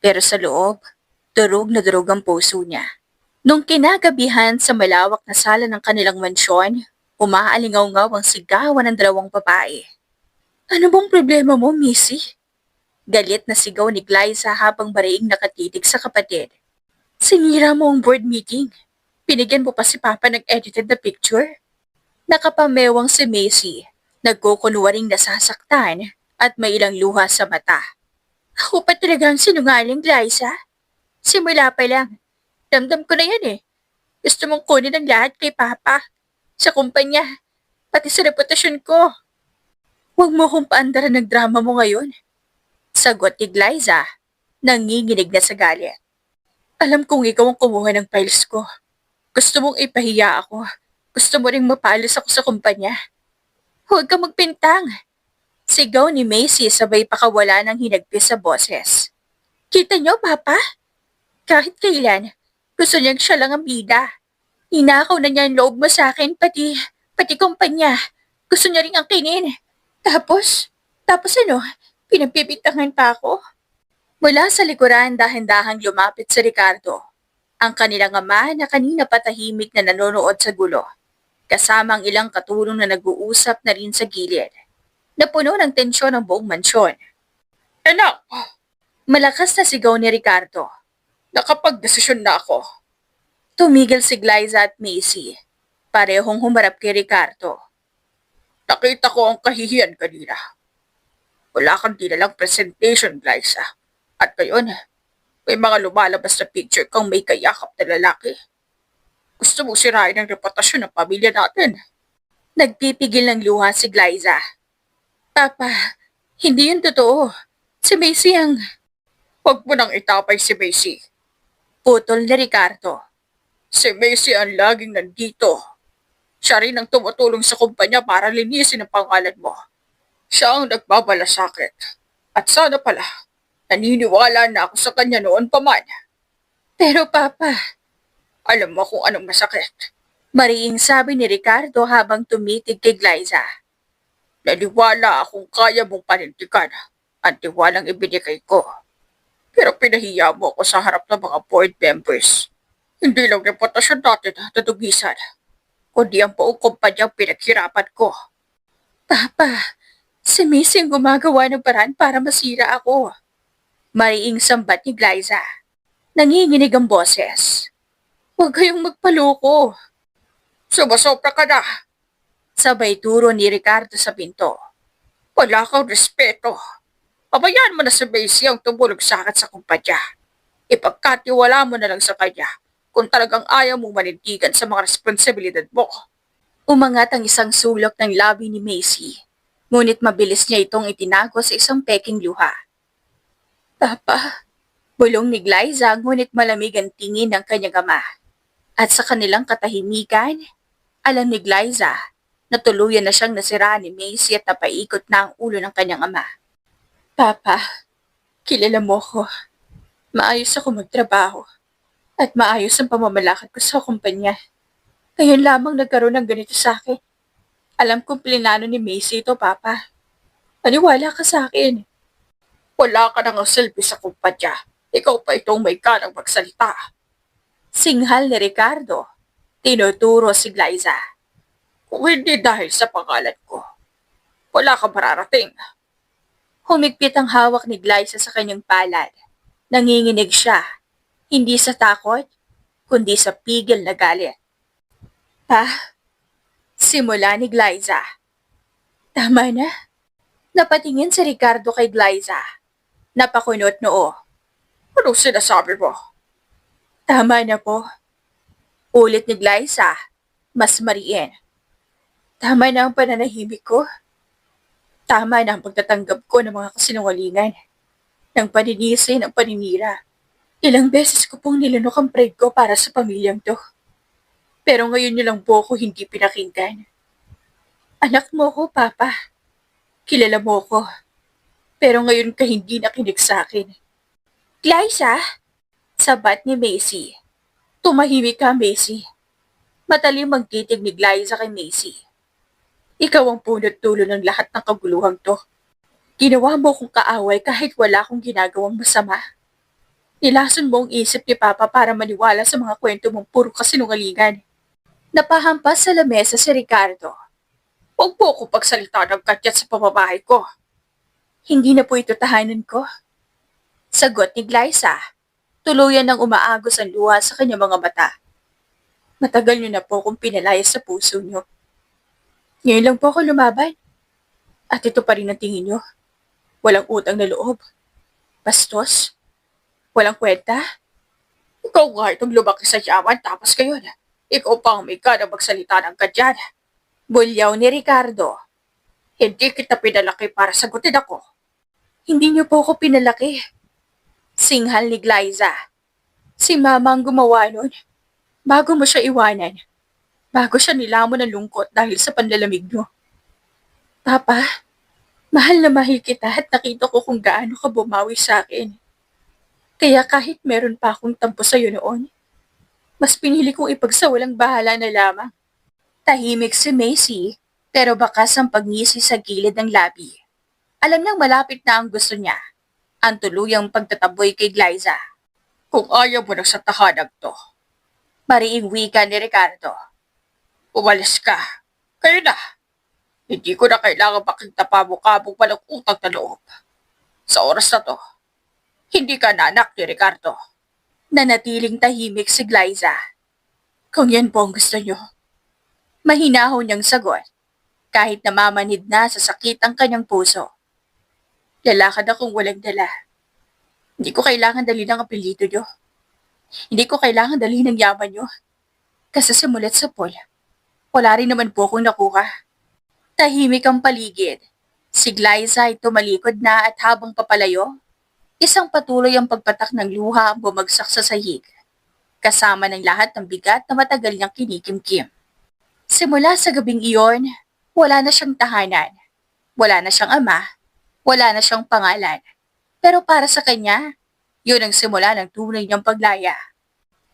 Pero sa loob, durog ang puso niya. Nung kinagabihan sa malawak na sala ng kanilang mansyon, umaalingaw-ngaw ang sigawan ng dalawang babae. Ano bang problema mo, Missy? Galit na sigaw ni Glyza habang bariing nakatitig sa kapatid. Sinira mo ang board meeting. Pinigyan mo pa si Papa ng edited na picture. Nakapamewang si Macy, nagkukunwaring nasasaktan at may ilang luha sa mata. Ako pa talagang sinungaling, Glyza. Simula pa lang. Damdam ko na yan eh. Gusto mong kunin ang lahat kay Papa, sa kumpanya, pati sa reputasyon ko. Huwag mo akong paandaran ng drama mo ngayon. Sagot ni Glyza, nanginginig na sa galit. Alam kong ikaw ang kumuha ng files ko. Gusto mong ipahiya ako. Gusto mo ring mapalis ako sa kumpanya. Huwag kang magpintang. Sigaw ni Macy sabay pakawala ng hinagpis sa boses. Kita niyo, Papa? Kahit kailan, gusto niyang siya lang ang bida. Ninakaw na niya ang loob mo sa akin, pati kumpanya. Gusto niya ring angkinin. Tapos ano, pinagpipintangan pa ako? Mula sa likuran dahan-dahang lumapit si Ricardo, ang kanilang ama na kanina patahimik na nanonood sa gulo, kasama ang ilang katulong na nag-uusap na rin sa gilid. Napuno ng tensyon ang buong mansyon. Anak! Malakas na sigaw ni Ricardo. Nakapagdesisyon na ako. Tumigil si Glyza at Macy. Parehong humarap kay Ricardo. Nakita ko ang kahihiyan kanina. Wala kang dinalang presentation, Glyza. At ngayon, may mga lumalabas na picture kang may kayakap na lalaki. Gusto mo sirain ang reputasyon ng pamilya natin. Nagpipigil ng luha si Glyza. Papa, hindi yun totoo. Si Macy ang... Huwag mo nang itapay si Macy. Putol ni Ricardo. Si Macy ang laging nandito. Siya rin ang tumutulong sa kumpanya para linisin ang pangalan mo. Siya ang nagbabalasakit. At sana pala, naniniwala na ako sa kanya noon pa man. Pero Papa, alam mo kung anong masakit. Mariing sabi ni Ricardo habang tumitig kay Glyza. Naniwala akong kaya mong panindigan ang tiwalang ibinigay ko. Pero pinahiya mo ako sa harap ng mga board members. Hindi lang reputasyon natin natutugisan, kundi ang buong kumpanyang pinaghirapan ko. Papa, si Missy ang gumagawa ng paraan para masira ako. Mariing sambat ni Glyza. Nanginginig ang boses. Huwag kayong magpaloko. Sumasobra ka na. Sabay turo ni Ricardo sa pinto. Wala kang respeto. Pabayaan mo na si Macy ang tumulog sa akin sa kumpanya. Ipagkatiwala mo na lang sa kanya kung talagang ayaw mong manindigan sa mga responsibilidad mo. Umangat ang isang sulok ng labi ni Macy, ngunit mabilis niya itong itinago sa isang peking luha. Papa, bulong ni Glyza ngunit malamig ang tingin ng kanyang ama. At sa kanilang katahimikan, alam ni Glyza na tuluyan na siyang nasira ni Macy at napaikot na ang ulo ng kanyang ama. Papa, kilala mo ko. Maayos ako magtrabaho at maayos ang pamamalakad ko sa kumpanya. Ngayon lamang nagkaroon ng ganito sa akin. Alam kong plinano ni Macy ito, Papa. Paniwala ka sa akin. Wala ka nang silbi sa kumpanya. Ikaw pa itong may kanang magsalita. Singhal ni Ricardo. Tinuturo si Glyza. Kung hindi dahil sa pangalan ko, wala ka mararating. Humigpit ang hawak ni Glyza sa kanyang palad. Nanginginig siya, hindi sa takot, kundi sa pigil na galit. Pa, simula ni Glyza. Tama na. Napatingin si Ricardo kay Glyza. Napakunot noo. Anong sinasabi mo? Tama na po. Ulit ni Glyza, mas mariin. Tama na ang pananahimik ko. Tama na ang pagtatanggap ko ng mga kasinungalingan. Ng paninisi, ng paninira. Ilang beses ko pong nilunok ang pride ko para sa pamilyang to. Pero ngayon niyo lang po ako hindi pinakinggan. Anak mo ko, Papa. Kilala mo ko. Pero ngayon ka hindi nakinig sa akin. Glyza, sabat ni Macy. Tumahimik ka, Macy. Matalim ang titig ni Glyza kay Macy. Ikaw ang punot dulo ng lahat ng kaguluhang to. Ginawa mo akong kaaway kahit wala akong ginagawang masama. Nilason mo ang isip ni Papa para maniwala sa mga kwento mong puro kasinungalingan. Napahampas sa lamesa si Ricardo. Huwag po ako pagsalita ng katyat sa pamabahay ko. Hindi na po ito tahanan ko. Sagot ni Glyza. Tuluyan ng umaagos ang luha sa kanyang mga mata. Matagal niyo na po akong pinalaya sa puso niyo. Ngayon lang po ako lumaban. At ito pa rin ang tingin niyo. Walang utang na loob. Bastos. Walang kwenta. Ikaw nga itong lumaki sa yaman tapos ngayon. Ikaw pa ang may ka na magsalita ng kadyan. Bulyaw ni Ricardo. Hindi kita pinalaki para sagutin ako. Hindi niyo po ako pinalaki. Singhal ni Glyza. Si Mama ang gumawa nun. Bago mo siya iwanan. Bago siya nilamon ng lungkot dahil sa panlalamig niyo. Papa, mahal na mahal kita at nakita ko kung gaano ka bumawi sa akin. Kaya kahit meron pa akong tampo sa'yo noon, mas pinili kong ipagsawalang bahala na lamang. Tahimik si Macy, pero bakas ang pagngisi sa gilid ng labi. Alam niyang malapit na ang gusto niya, ang tuluyang pagtataboy kay Glyza. Kung ayaw mo na sa tahanag to, mariing wika ni Ricardo. Umalis ka. Kayo na. Hindi ko na kailangan makita pa mukha-mong walang utang na loob. Sa oras na to, hindi ka na anak ni Ricardo. Nanatiling tahimik si Glyza. Kung yan po ang gusto niyo. Mahinahon niyang sagot, kahit namamanid na sa sakit ang kanyang puso. Lalakad akong walang dala. Hindi ko kailangan dali ng apelyido niyo. Hindi ko kailangan dali ng yaman niyo. Kasi simulat sa pool, wala rin naman po akong nakuha. Tahimik ang paligid. Si Glyza ay tumalikod na at habang papalayo, isang patuloy ang pagpatak ng luha ang bumagsak sa sahig. Kasama ng lahat ng bigat na matagal niyang kinikimkim. Simula sa gabing iyon, wala na siyang tahanan. Wala na siyang ama. Wala na siyang pangalan. Pero para sa kanya, yun ang simula ng tunay niyang paglaya.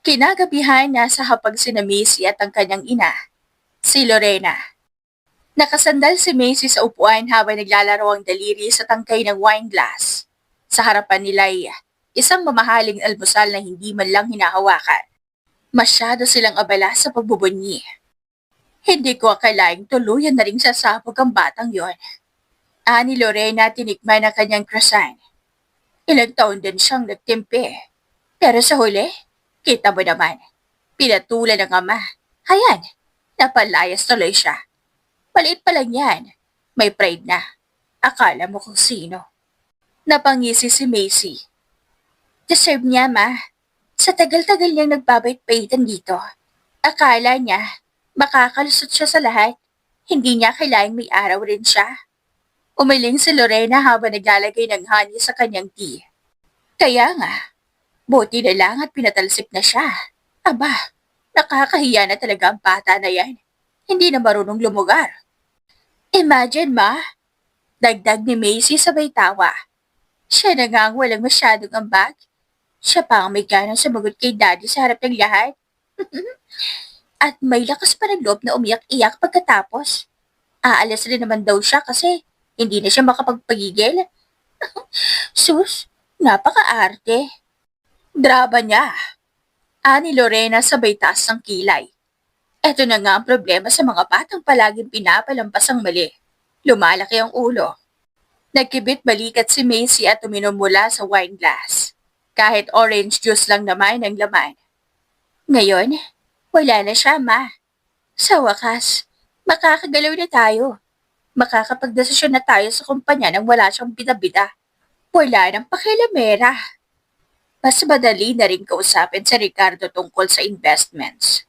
Kinagabihan nasa hapag si Macy at ang kanyang ina, si Lorena. Nakasandal si Macy sa upuan habang naglalaro ang daliri sa tangkay ng wine glass. Sa harapan nila ay isang mamahaling almusal na hindi man lang hinahawakan. Masyado silang abala sa pagbubunyi. Hindi ko akalaing tuluyan na ring sasabog ang batang yon. Ani Lorena tinikman ang kanyang croissant. Ilang taon din siyang nagtimpe. Pero sa huli, kita mo naman, pinatulan ng ama. Hayan, napalayas tuloy siya. Maliit pa lang yan. May pride na. Akala mo kung sino. Napangisi si Macy. Deserve niya, ma. Sa tagal-tagal niyang nagbabait-baitan dito. Akala niya, makakalusot siya sa lahat. Hindi niya kailangang may araw rin siya. Umiling si Lorena habang naglalagay ng honey sa kanyang tea. Kaya nga, buti na lang at pinatalsik na siya. Aba, nakakahiya na talaga ang bata na yan. Hindi na marunong lumugar. Imagine, ma. Dagdag ni Macy sabay tawa. Siya na nga ang walang masyadong ambag. Siya pa ang may ganang sumagot kay Daddy sa harap ng lahat. At may lakas pa ng loob na umiyak-iyak pagkatapos. Aalis rin naman daw siya kasi hindi na siya makapagpagigil. Sus, napaka-arte. Drama niya. Ani Lorena sabay taas ng kilay. Eto na nga ang problema sa mga batang palaging pinapalampas ang mali. Lumalaki ang ulo. Nagkibit balikat si Macy at uminom mula sa wine glass. Kahit orange juice lang naman ang laman. Ngayon, wala na siya, ma. Sa wakas, makakagalaw na tayo. Makakapagdesisyon na tayo sa kumpanya nang wala siyang bida-bida. Wala ng pakialamera. Mas madali na rin kausapin sa Ricardo tungkol sa investments.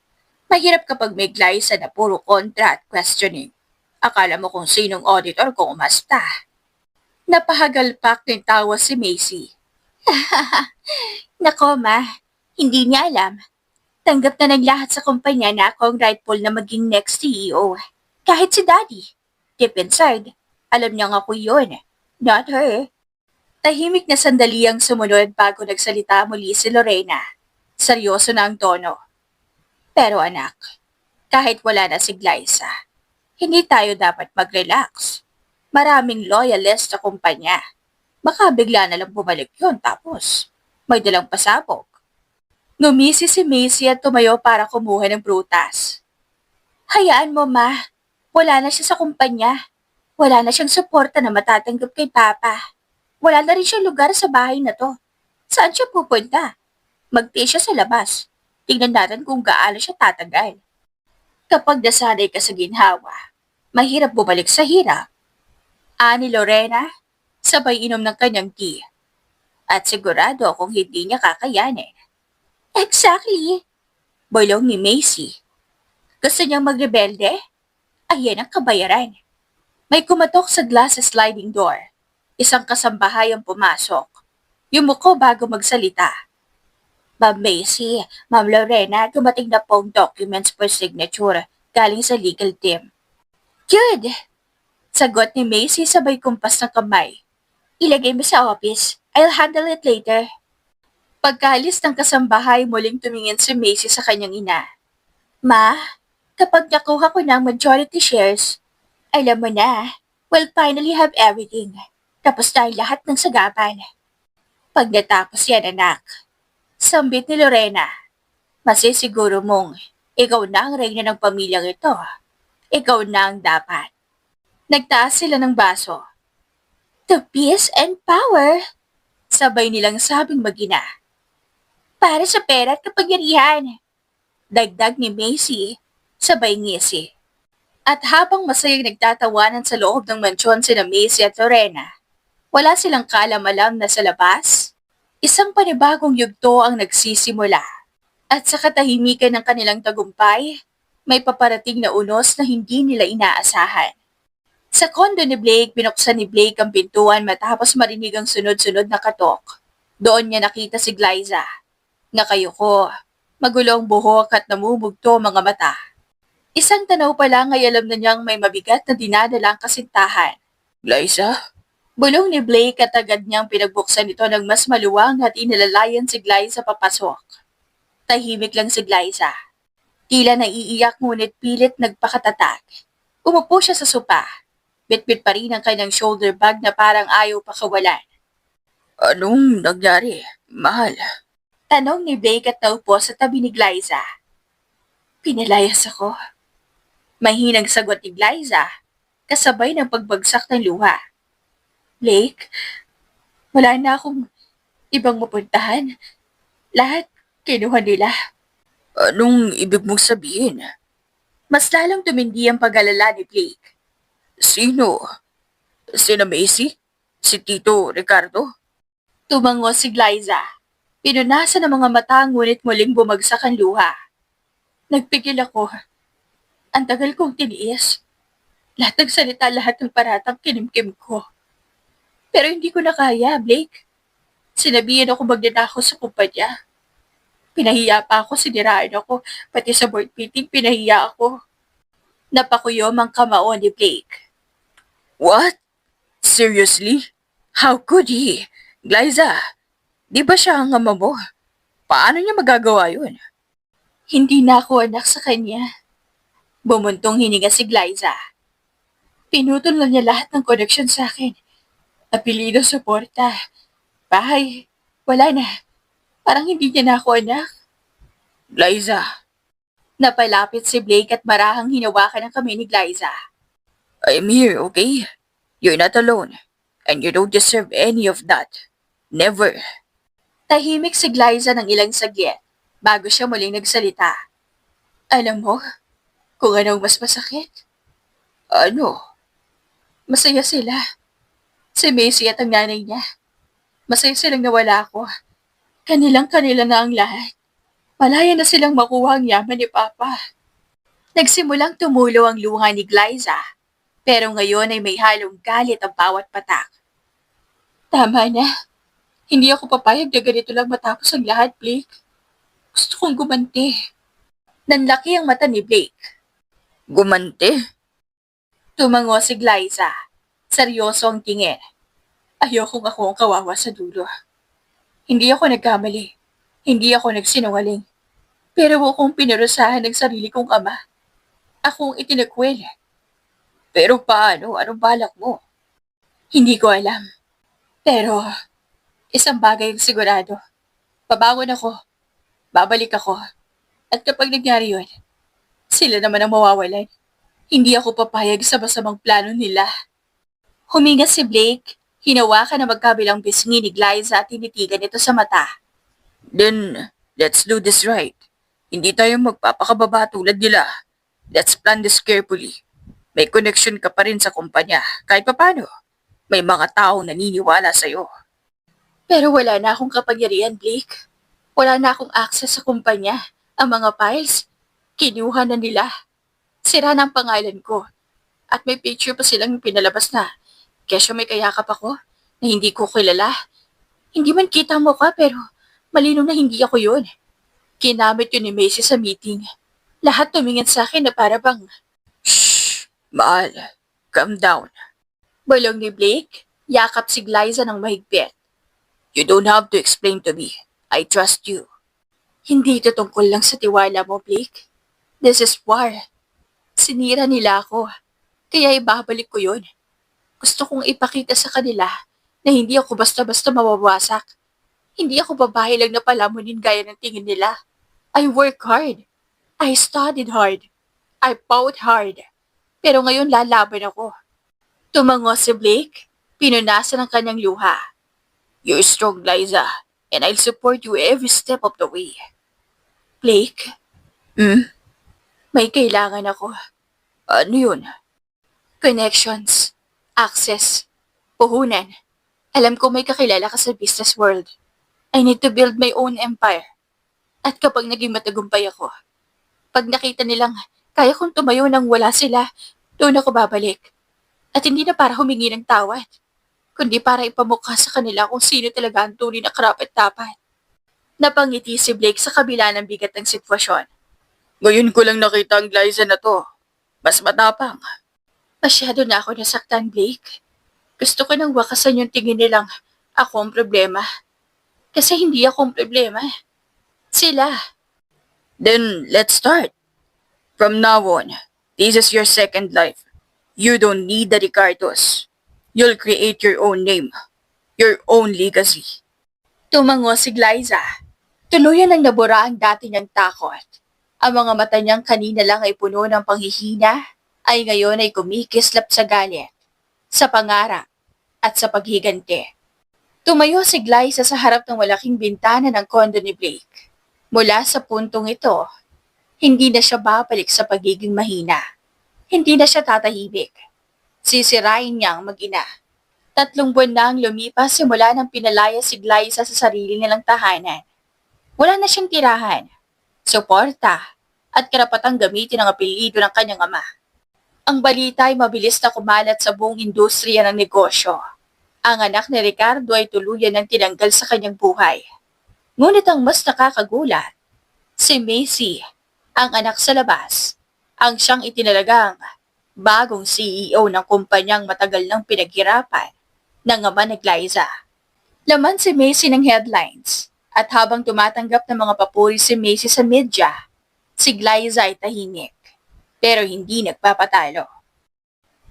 Mahirap kapag may Glyza na puro kontra at questioning. Akala mo kung sinong auditor kung umasta. Napahagalpak ng tawa si Macy. Nako, ma. Hindi niya alam. Tanggap na ng lahat sa kumpanya na ako ang rightful na maging next CEO. Kahit si Daddy. Deep inside, alam niyang ako yun. Not her. Tahimik na sandali ang sumunod bago nagsalita muli si Lorena. Seryoso na ang tono. Pero anak, kahit wala na si Glyza, Hindi tayo dapat mag-relax. Maraming loyalist sa kumpanya. Baka bigla na lang bumalik yun tapos may dalang pasabog. Ngumisi si Macy at tumayo para kumuha ng prutas. Hayaan mo, ma. Wala na siya sa kumpanya. Wala na siyang suporta na matatanggap kay Papa. Wala na rin siyang lugar sa bahay na to. Saan siya pupunta? Mag-stay siya sa labas. Tingnan natin kung gaano siya tatagal. Kapag nasanay ka sa ginhawa, mahirap bumalik sa hirap. Ani Lorena, sabay inom ng kanyang tea. At sigurado kung hindi niya kakayanin. Exactly, bulong ni Macy. Gusto niyang magrebelde? Ayan ang kabayaran. May kumatok sa glass sliding door. Isang kasambahay ang pumasok. Yumuko bago magsalita. Ma'am Macy, Ma'am Lorena, dumating na po ang documents for signature galing sa legal team. Good! Sagot ni Macy sabay kumpas ng kamay. Ilagay mo sa office. I'll handle it later. Pagkaalis ng kasambahay, muling tumingin si Macy sa kanyang ina. Ma, kapag nakuha ko ng majority shares, alam mo na, we'll finally have everything. Tapos tayo lahat ng sagapan. Pag natapos yan, anak, sambit ni Lorena, masisiguro mong ikaw na ang reyna ng pamilyang ito. Ikaw na ang dapat. Nagtaas sila ng baso. The peace and power, sabay nilang sabing magina. Para sa pera at kapangyarihan. Dagdag ni Macy, sabay ngisi. At habang masayang nagtatawanan sa loob ng mansyon sina Macy at Lorena, wala silang kaalam-alam na sa labas, isang panibagong yugto ang nagsisimula. At sa katahimikan ng kanilang tagumpay, may paparating na unos na hindi nila inaasahan. Sa kondo ni Blake, binuksan ni Blake ang pintuan matapos marinig ang sunod-sunod na katok. Doon niya nakita si Glyza. Nakayuko, magulong buhok at namumugto mga mata. Isang tanaw pa lang ay alam na niyang may mabigat na dinadala ang kasintahan. Glyza? Bulong ni Blake at agad niyang pinagbuksan ito ng mas maluwang at inilalayan si Glyza papasok. Tahimik lang si Glyza. Tila naiiyak ngunit pilit nagpakatatag. Umupo siya sa sopa. Bitbit pa rin ang kanyang shoulder bag na parang ayaw pa kawalan. Anong nangyari, mahal? Tanong ni Blake at naupo sa tabi ni Glyza. Pinalayas ako. Mahinang sagot ni Glyza, kasabay ng pagbagsak ng luha. Blake, wala na akong ibang mapuntahan. Lahat kinuha nila. Anong ibig mong sabihin? Mas lalong tumindi ang pag-alala ni Blake. Sino? Sina Macy? Si Tito Ricardo? Tumango si Glyza. Pinunasan ng mga mata ngunit muling bumagsak ang luha. Nagpigil ako. Ang tagal kong tiniis. Lahat ng salita, lahat ng paratang kinimkim ko. Pero hindi ko na kaya, Blake. Sinabihan ako magnanakaw sa kumpanya. Pinahiya pa ako, siniraan ako. Pati sa board meeting, pinahiya ako. Napakuyom ang kamao ni Blake. What? Seriously? How could he? Glyza, di ba siya ang ama mo? Paano niya magagawa yun? Hindi na ako anak sa kanya. Bumuntong hininga si Glyza. Pinutol na niya lahat ng koneksyon sa akin. Apelido, suporta, bahay, wala na. Parang hindi niya na ako anak. Glyza. Napalapit si Blake at marahang hinawakan ang kamay ni Glyza. I'm here, okay? You're not alone. And you don't deserve any of that. Never. Tahimik si Glyza ng ilang saglit bago siya muling nagsalita. Alam mo, kung anong mas masakit? Ano? Masaya sila. Si Macy at ang nanay niya. Masaya silang nawala ako. Kanilang-kanila na ang lahat. Malaya na silang makuha ang yaman ni Papa. Nagsimulang tumulo ang luha ni Glyza, pero ngayon ay may halong galit ang bawat patak. Tama na. Hindi ako papayag na ganito lang matapos ang lahat, Blake. Gusto kong gumanti. Nanlaki ang mata ni Blake. Gumanti? Tumango si Glyza. Seryoso ang tingin. Ayokong ako ang kawawa sa dulo. Hindi ako nagkamali. Hindi ako nagsinungaling. Pero akong pinarusahan ng sarili kong ama. Akong itinakwil. Pero paano? Anong balak mo? Hindi ko alam. Pero, isang bagay ang sigurado. Babangon ako, babalik ako. At kapag nangyari yun, sila naman ang mawawalan. Hindi ako papayag sa masamang plano nila. Huminga si Blake, hinawakan na magkabilang bisngi ni Glyza at tinitigan ito sa mata. Then, let's do this right. Hindi tayo magpapakababa tulad nila. Let's plan this carefully. May connection ka pa rin sa kumpanya, kahit papano. May mga taong naniniwala sa'yo. Pero wala na akong kapangyarihan, Blake. Wala na akong access sa kumpanya. Ang mga files, kinuha na nila. Sira ng pangalan ko. At may picture pa silang pinalabas na. Kesyo may kayakap ako na hindi ko kilala. Hindi man kita mo ka pero malinaw na hindi ako yun. Kinamit yun ni Macy sa meeting. Lahat tumingin sa akin na para bang, shh, mahal, calm down. Balong ni Blake, yakap si Glyza ng mahigpit. You don't have to explain to me. I trust you. Hindi ito tungkol lang sa tiwala mo, Blake. This is war. Sinira nila ako. Kaya ibabalik ko yun. Gusto kong ipakita sa kanila na hindi ako basta-basta mawawasak. Hindi ako babae lang na palamunin gaya ng tingin nila. I work hard. I studied hard. I fought hard. Pero ngayon lalaban ako. Tumango si Blake. Pinunasan ang kanyang luha. You're strong, Liza. And I'll support you every step of the way. Blake? May kailangan ako. Ano yun? Connections. Access. Puhunan. Alam ko may kakilala ka sa business world. I need to build my own empire. At kapag naging matagumpay ako, pag nakita nilang kaya kong tumayo nang wala sila, doon ako babalik. At hindi na para humingi ng tawad, kundi para ipamukha sa kanila kung sino talaga ang tunay na karapat-dapat. Napangiti si Blake sa kabila ng bigat ng sitwasyon. Ngayon ko lang nakita ang Glyza na to. Mas matapang. Masyado na ako nasaktan, Blake. Gusto ko nang wakasan yung tingin nilang ako ang problema. Kasi hindi ako ang problema. Sila. Then, let's start. From now on, this is your second life. You don't need the Ricardos. You'll create your own name. Your own legacy. Tumango si Glyza. Tuluyan ang nabura ang dati niyang takot. Ang mga mata niyang kanina lang ay puno ng panghihina, ay ngayon ay kumikislap sa galit, sa pangarap, at sa paghiganti. Tumayo si Glyza sa harap ng malaking bintana ng kondo ni Blake. Mula sa puntong ito, hindi na siya babalik sa pagiging mahina. Hindi na siya tatahimik. Sisirain niya ang mag-ina. 3 buwan na ang lumipas simula nang pinalaya si Glyza sa sarili nilang tahanan. Wala na siyang tirahan, suporta, at karapatang gamitin ang apelyido ng kanyang ama. Ang balita ay mabilis na kumalat sa buong industriya ng negosyo. Ang anak ni Ricardo ay tuluyan ng tinanggal sa kanyang buhay. Ngunit ang mas nakakagulat, si Macy, ang anak sa labas, ang siyang itinalagang bagong CEO ng kumpanyang matagal nang pinaghirapan ng ama ni Glyza. Laman si Macy ng headlines at habang tumatanggap ng mga papuri si Macy sa media, si Glyza ay tahimik pero hindi nagpapatalo.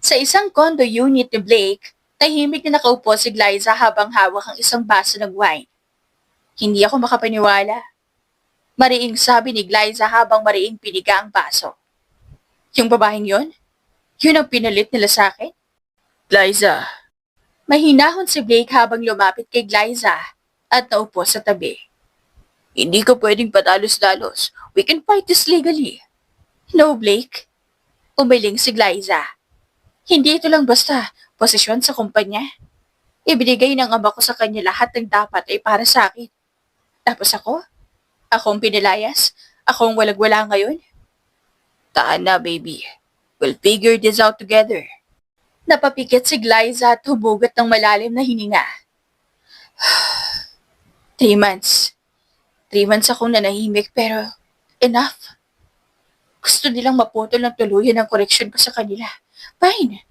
Sa isang condo unit ni Blake, tahimik na nakaupo si Glyza habang hawak ang isang baso ng wine. Hindi ako makapaniwala. Mariing sabi ni Glyza habang mariing piniga ang baso. Yung babaeng yon? Yun ang pinalit nila sa akin? Glyza. Mahinahon si Blake habang lumapit kay Glyza at naupo sa tabi. Hindi ka pwedeng patalos-dalos. We can fight this legally. No, Blake. Umiling si Glyza. Hindi ito lang basta posisyon sa kumpanya. Ibinigay ng ama ko sa kanya lahat ng dapat ay para sa akin. Tapos ako? Akong pinilayas? Akong walang-wala ngayon? Taan na, baby. We'll figure this out together. Napapikit si Glyza at humugot ng malalim na hininga. 3 months. 3 months akong nanahimik pero enough. Gusto nilang maputol ng tuluyan ang koreksyon ko sa kanila. Fine.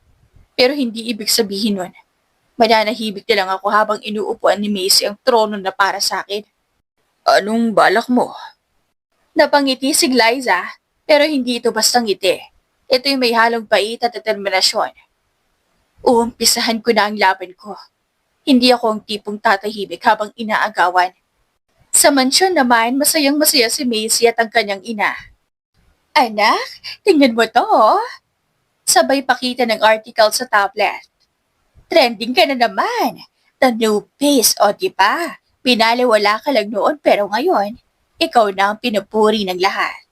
Pero hindi ibig sabihin nun. Mananahimik na lang ako habang inuupuan ni Macy ang trono na para sa akin. Anong balak mo? Napangiti si Glyza pero hindi ito bastang ngiti. Ito'y may halong pait at determinasyon. Uumpisahan ko na ang laban ko. Hindi ako ang tipong tatahimik habang inaagawan. Sa mansyon naman, masayang-masaya si Macy at ang kanyang ina. Anak, tingnan mo to, oh. Sabay pakita ng article sa tablet. Trending ka na naman. The new face, o diba? Pinaliwala ka lang noon pero ngayon, ikaw na ang pinupuri ng lahat.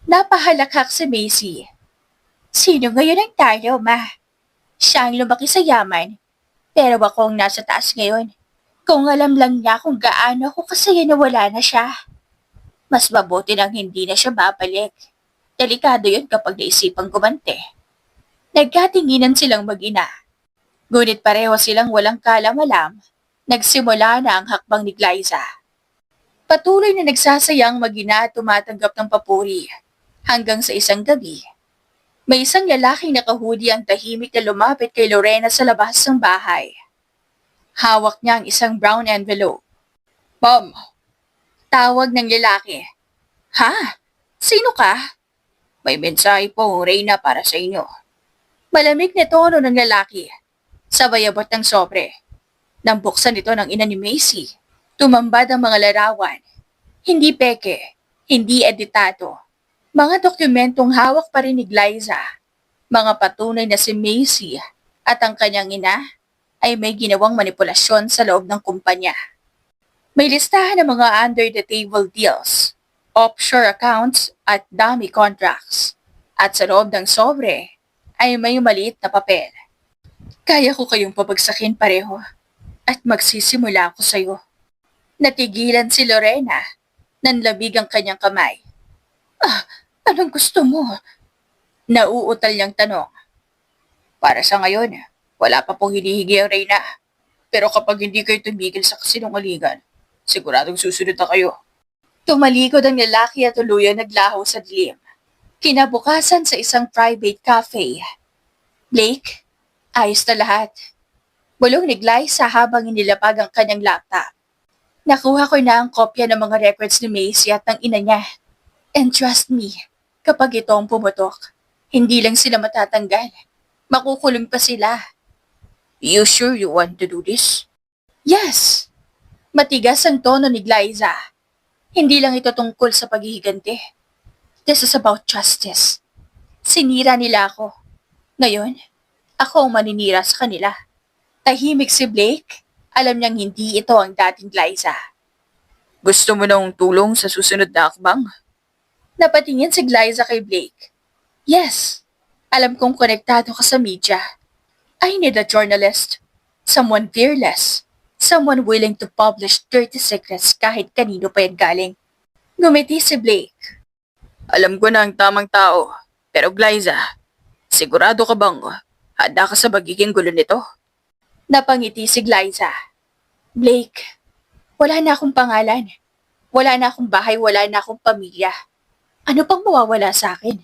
Napahalakhak si Macy. Sino ngayon ang tayo, ma? Siya ang lumaki sa yaman, pero ako ang nasa taas ngayon. Kung alam lang niya kung gaano ako kasaya na wala na siya. Mas mabuti nang hindi na siya babalik. Delikado yun kapag naisipang gumante. Nagkatinginan silang mag-ina. Ngunit pareho silang walang kalam-alam. Nagsimula na ang hakbang ni Glyza. Patuloy na nagsasayang mag-ina at tumatanggap ng papuri. Hanggang sa isang gabi, may isang lalaking nakahudi ang tahimik na lumapit kay Lorena sa labas ng bahay. Hawak niya ang isang brown envelope. Ma'am, tawag ng lalaki. Ha? Sino ka? May mensahe po, Reyna, para sa inyo. Malamig na tono ng lalaki. Sabay abot ng sobre. Nang buksan ito ng ina ni Macy, tumambad ang mga larawan. Hindi peke, hindi editado. Mga dokumentong hawak pa rin ni Glyza. Mga patunay na si Macy at ang kanyang ina ay may ginawang manipulasyon sa loob ng kumpanya. May listahan ng mga under-the-table deals, offshore accounts at dummy contracts. At sa loob ng sobre ay may maliit na papel. Kaya ko kayong pabagsakin pareho at magsisimula ako sa'yo. Natigilan si Lorena, nanlamig ang kanyang kamay. Ah, anong gusto mo? Nauutal niyang tanong. Para sa ngayon, wala pa pong hinihigi ang Reyna. Pero kapag hindi kayo tumigil sa kasinungalingan, siguradong susunod na kayo. Tumalikod ang lalaki at tuluyan naglaho sa dilim. Kinabukasan sa isang private cafe. Blake, ayos na lahat. Bulong ni Glyza habang inilapag ang kanyang laptop. Nakuha ko na ang kopya ng mga records ni Macy at ng ina niya. And trust me, kapag ito ang pumutok, hindi lang sila matatanggal. Makukulong pa sila. You sure you want to do this? Yes. Matigas ang tono ni Glyza. Hindi lang ito tungkol sa paghihiganti. This is about justice. Sinira nila ako. Ngayon, ako ang maninira sa kanila. Tahimik si Blake. Alam niyang hindi ito ang dating Glyza. Gusto mo nang tulong sa susunod na akbang? Napatingin si Glyza kay Blake. Yes. Alam kong konektado ka sa media. I need a journalist. Someone fearless. Someone willing to publish dirty secrets kahit kanino pa yan galing. Ngumiti si Blake. Alam ko na ang tamang tao. Pero Glyza, sigurado ka bang handa ka sa magiging gulo nito? Napangiti si Glyza. Blake, wala na akong pangalan. Wala na akong bahay, wala na akong pamilya. Ano pang mawawala sa akin?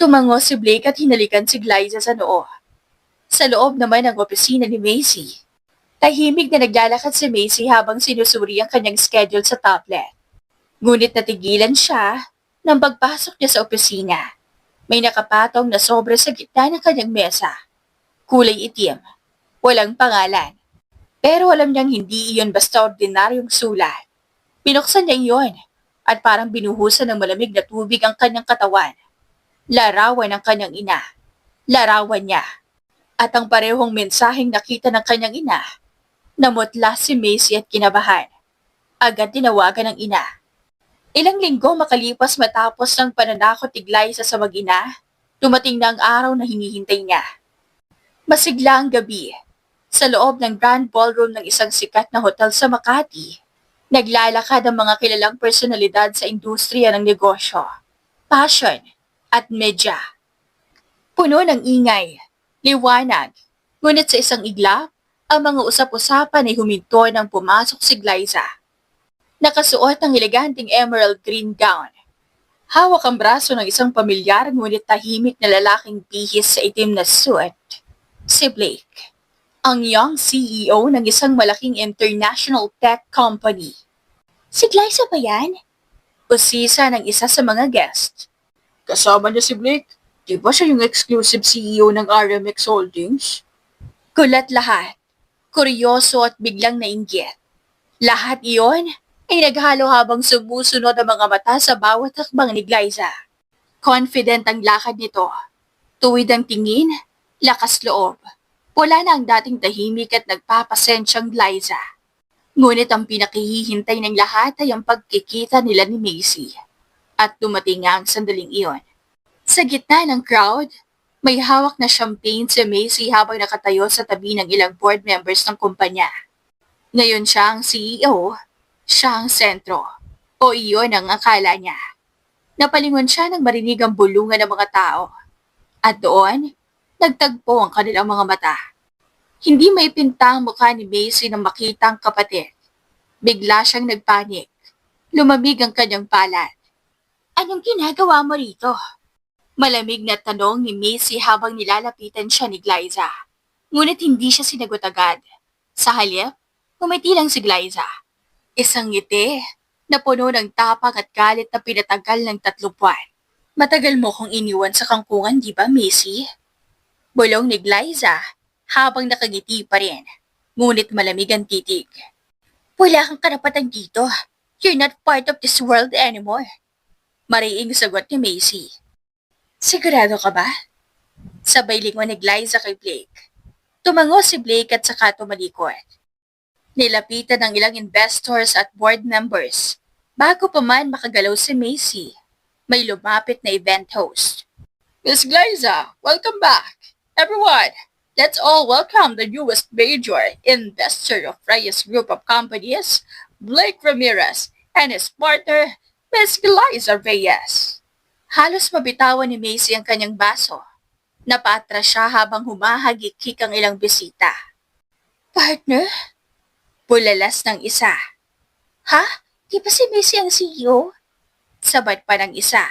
Tumango si Blake at hinalikan si Glyza sa noo. Sa loob naman ng opisina ni Macy. Tahimik na naglalakad si Macy habang sinusuri ang kanyang schedule sa tablet. Ngunit natigilan siya nang pagpasok niya sa opisina. May nakapatong na sobre sa gitna ng kanyang mesa. Kulay itim. Walang pangalan. Pero alam niyang hindi iyon basta ordinaryong sulat. Binuksan niya iyon at parang binuhusan ng malamig na tubig ang kanyang katawan. Larawan ng kanyang ina. Larawan niya. At ang parehong mensaheng nakita ng kanyang ina. Namutla si Macy at kinabahan. Agad tinawagan ng ina. Ilang linggo makalipas matapos ng pananakot ni Glyza sa mag-ina, dumating na ang araw na hinihintay niya. Masigla ang gabi. Sa loob ng grand ballroom ng isang sikat na hotel sa Makati, naglalakad ang mga kilalang personalidad sa industriya ng negosyo, fashion, at media. Puno ng ingay, liwanag, ngunit sa isang iglap, ang mga usap-usapan ay huminto nang pumasok si Glyza. Nakasuot ng eleganteng emerald green gown. Hawak ang braso ng isang pamilyar ngunit tahimik na lalaking bihis sa itim na suit. Si Blake, ang young CEO ng isang malaking international tech company. Si Glyza ba yan? Usisa ng isa sa mga guest. Kasama niya si Blake. Di ba siya yung exclusive CEO ng RMX Holdings? Kulat lahat, kuryoso at biglang nainggit. Lahat iyon ay naghalo habang sumusunod ang mga mata sa bawat hakbang ni Glyza. Confident ang lakad nito. Tuwid ang tingin, lakas loob. Wala na ang dating tahimik at nagpapasensyang Glyza. Ngunit ang pinakihihintay ng lahat ay ang pagkikita nila ni Macy. At dumating nga ang sandaling iyon. Sa gitna ng crowd, may hawak na champagne si Macy habang nakatayo sa tabi ng ilang board members ng kumpanya. Ngayon siya ang CEO, siya ang sentro. O iyon ang akala niya. Napalingon siya nang marinig ang bulungan ng mga tao. At doon, nagtagpo ang kanilang mga mata. Hindi may pinta ang mukha ni Macy nang makita ang kapatid. Bigla siyang nagpanik. Lumamig ang kanyang palad. Anong ginagawa mo rito? Malamig na tanong ni Macy habang nilalapitan siya ni Glyza. Ngunit hindi siya sinagot agad. Sa halip, umiti lang si Glyza. Isang ngiti na puno ng tapang at galit na pinatagal ng 3 buwan. Matagal mo kong iniwan sa kangkungan, di ba, Macy? Bulong ni Glyza habang nakangiti pa rin. Ngunit malamig ang titig. Wala kang karapatan dito. You're not part of this world anymore. Mariing sagot ni Macy. Sigurado ka ba? Sabay lingon ni Glyza kay Blake. Tumango si Blake at saka tumalikod. Nilapitan ng ilang investors at board members. Bago pa man makagalaw si Macy, may lumapit na event host. Miss Glyza, welcome back. Everyone, let's all welcome the newest major investor of Reyes Group of Companies, Blake Ramirez, and his partner, Miss Glyza Reyes. Halos mabitawan ni Macy ang kanyang baso. Napaatras siya habang humahagikik ang ilang bisita. Partner? Bulalas ng isa. Ha? Di ba si Macy ang CEO? Sabat pa ng isa.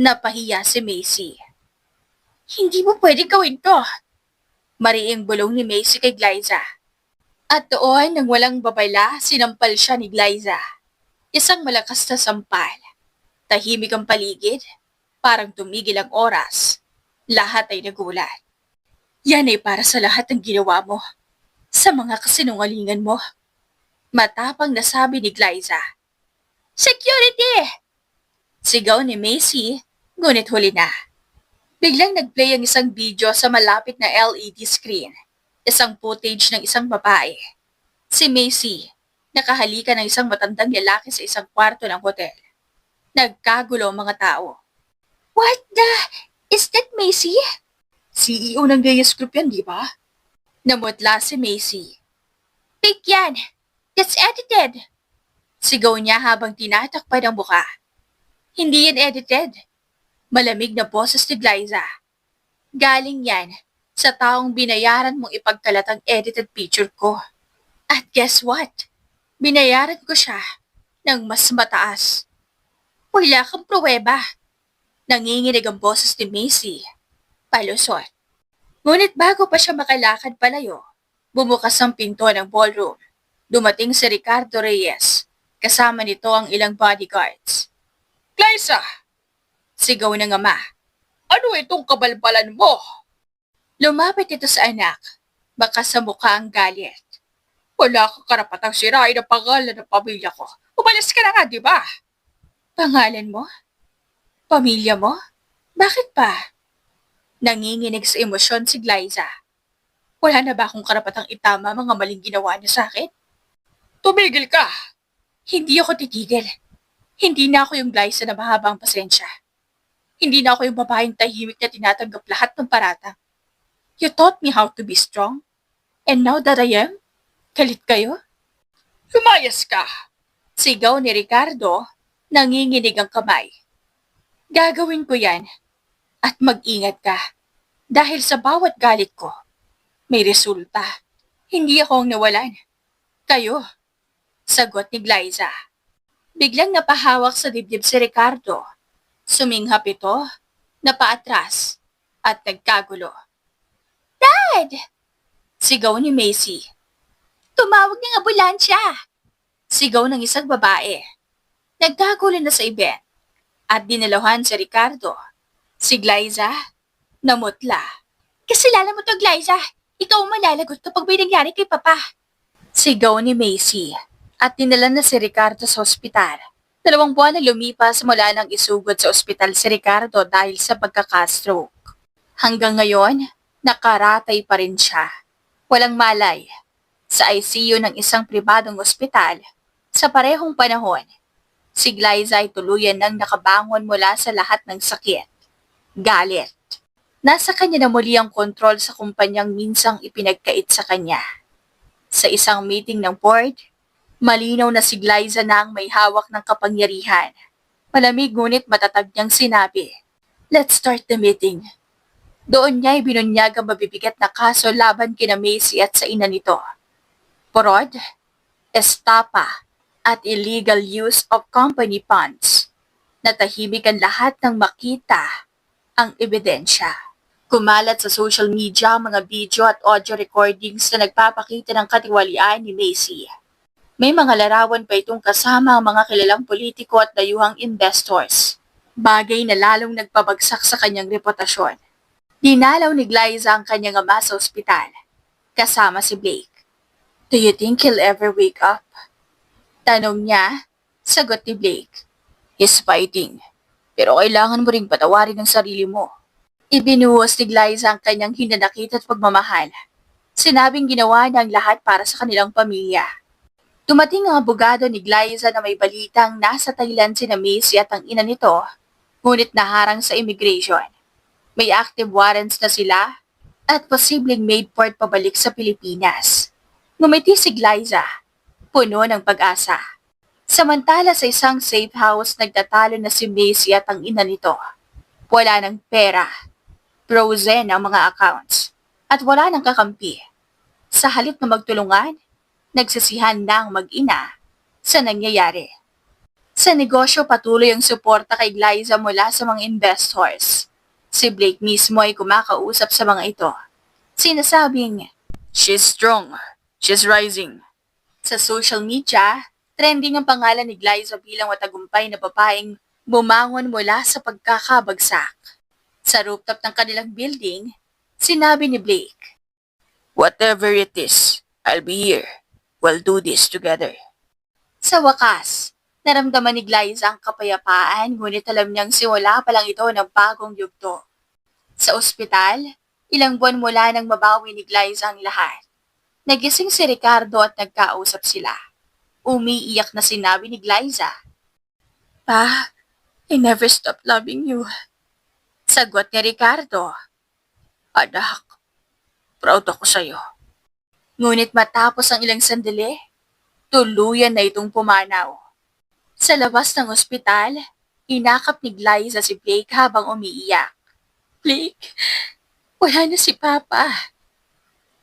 Napahiya si Macy. Hindi mo pwede gawin to. Mariing bulong ni Macy kay Glyza. At doon, nang walang babala, sinampal siya ni Glyza. Isang malakas na sampal. Tahimik ang paligid. Parang tumigil ang oras. Lahat ay nagulat. Yan ay para sa lahat ng ginawa mo. Sa mga kasinungalingan mo. Matapang nasabi ni Glyza. Security! Sigaw ni Macy, ngunit huli na. Biglang nagplay ang isang video sa malapit na LED screen. Isang footage ng isang babae. Si Macy, nakahalikan ng isang matandang lalaki sa isang kwarto ng hotel. Nagkagulo ang mga tao. What the? Is that Macy? CEO ng Reyes Group yan, di ba? Namutla si Macy. Fake yan! That's edited! Sigaw niya habang tinatakpan ang buka. Hindi yan edited. Malamig na boses ni Glyza. Galing yan sa taong binayaran mong ipagkalat ang edited picture ko. At guess what? Binayaran ko siya ng mas mataas. Wala kang pruweba. Nanginginig ang boses ni Macy. Palusot. Ngunit bago pa siya makalakad palayo, bumukas ang pinto ng ballroom. Dumating si Ricardo Reyes. Kasama nito ang ilang bodyguards. Glyza! Sigaw ng ama. Ano itong kabalbalan mo? Lumapit ito sa anak. Baka sa mukha ang galit. Wala kang karapatang sirain ang pangalan ng pamilya ko. Umalis ka na nga, di ba? Pangalan mo? Pamilya mo? Bakit pa? Nanginginig sa emosyon si Glyza. Wala na ba akong karapatang itama mga maling ginawa niya sa akin? Tumigil ka! Hindi ako titigil. Hindi na ako yung Glyza na mahaba ang pasensya. Hindi na ako yung babaeng tahimik na tinatanggap lahat ng paratang. You taught me how to be strong. And now that I am, galit kayo? Lumayas ka! Sigaw ni Ricardo, nanginginig ang kamay. Gagawin ko yan. At mag-ingat ka. Dahil sa bawat galit ko, may resulta. Hindi ako ang nawalan. Kayo. Sagot ni Glyza. Biglang napahawak sa dibdib si Ricardo. Suminghap ito, napaatras, at nagkagulo. Dad! Sigaw ni Macy. Tumawag ng ambulansya! Sigaw ng isang babae. Nagkagulo na sa event at dinalahan si Ricardo. Si Glyza, namutla. Kasalanan mo to, Glyza. Ikaw ang malalagot kapag may nangyari kay Papa. Sigaw ni Macy at dinala na si Ricardo sa ospital. 2 buwan na lumipas mula nang isugod sa ospital si Ricardo dahil sa pagkakastroke. Hanggang ngayon, nakaratay pa rin siya. Walang malay. Sa ICU ng isang pribadong ospital, sa parehong panahon, si Glyza ay tuluyan nang nakabangon mula sa lahat ng sakit. Galit. Nasa kanya na muli ang kontrol sa kumpanyang minsang ipinagkait sa kanya. Sa isang meeting ng board, malinaw na si Glyza na ang may hawak ng kapangyarihan. Malamig ngunit matatag niyang sinabi, "Let's start the meeting." Doon niya ibinunyag ang mabibigat na kaso laban kina Macy at sa ina nito. Porod, estapa, at illegal use of company funds. Natahimik ang lahat ng makita ang ebidensya. Kumalat sa social media ang mga video at audio recordings na nagpapakita ng katiwalian ni Macy. May mga larawan pa itong kasama ang mga kilalang politiko at dayuhang investors. Bagay na lalong nagpabagsak sa kanyang reputasyon. Dinalaw ni Glyza ang kanyang ama sa ospital, kasama si Blake. "Do you think he'll ever wake up?" Tanong niya, sagot ni Blake. "He's fighting, pero kailangan mo ring patawarin ang sarili mo." Ibinuhos ni Glyza ang kanyang hinanakit at pagmamahal. Sinabing ginawa niya ang lahat para sa kanilang pamilya. Dumating ang abogado ni Glyza na may balitang nasa Thailand sina Macy at ang ina nito, ngunit naharang sa immigration. May active warrants na sila at posibleng made port pabalik sa Pilipinas. Ngumiti si Glyza, puno ng pag-asa. Samantala sa isang safe house, nagtatalo na si Macy at ang ina nito. Wala ng pera, frozen ang mga accounts, at wala ng kakampi. Sa halip na magtulungan, nagsisihan na ang mag-ina sa nangyayari. Sa negosyo, patuloy ang suporta kay Glyza mula sa mga investors. Si Blake mismo ay kumakausap sa mga ito. Sinasabing, "She's strong. She's rising." Sa social media, trending ang pangalan ni Glyza bilang matagumpay na babaeng bumangon mula sa pagkakabagsak. Sa rooftop ng kanilang building, sinabi ni Blake, "Whatever it is, I'll be here. We'll do this together." Sa wakas, naramdaman ni Glyza ang kapayapaan, ngunit alam niyang simula pa lang ito ng bagong yugto. Sa ospital, ilang buwan mula nang mabawi ni Glyza ang lahat. Nagising si Ricardo at nagkausap sila. Umiiyak na sinabi ni Glyza, "Pa, I never stopped loving you." Sagot ni Ricardo, "Anak, proud ako sa'yo." Ngunit matapos ang ilang sandali, tuluyan na itong pumanaw. Sa labas ng ospital, inakap ni Glyza si Blake habang umiiyak. "Blake, wala na si Papa."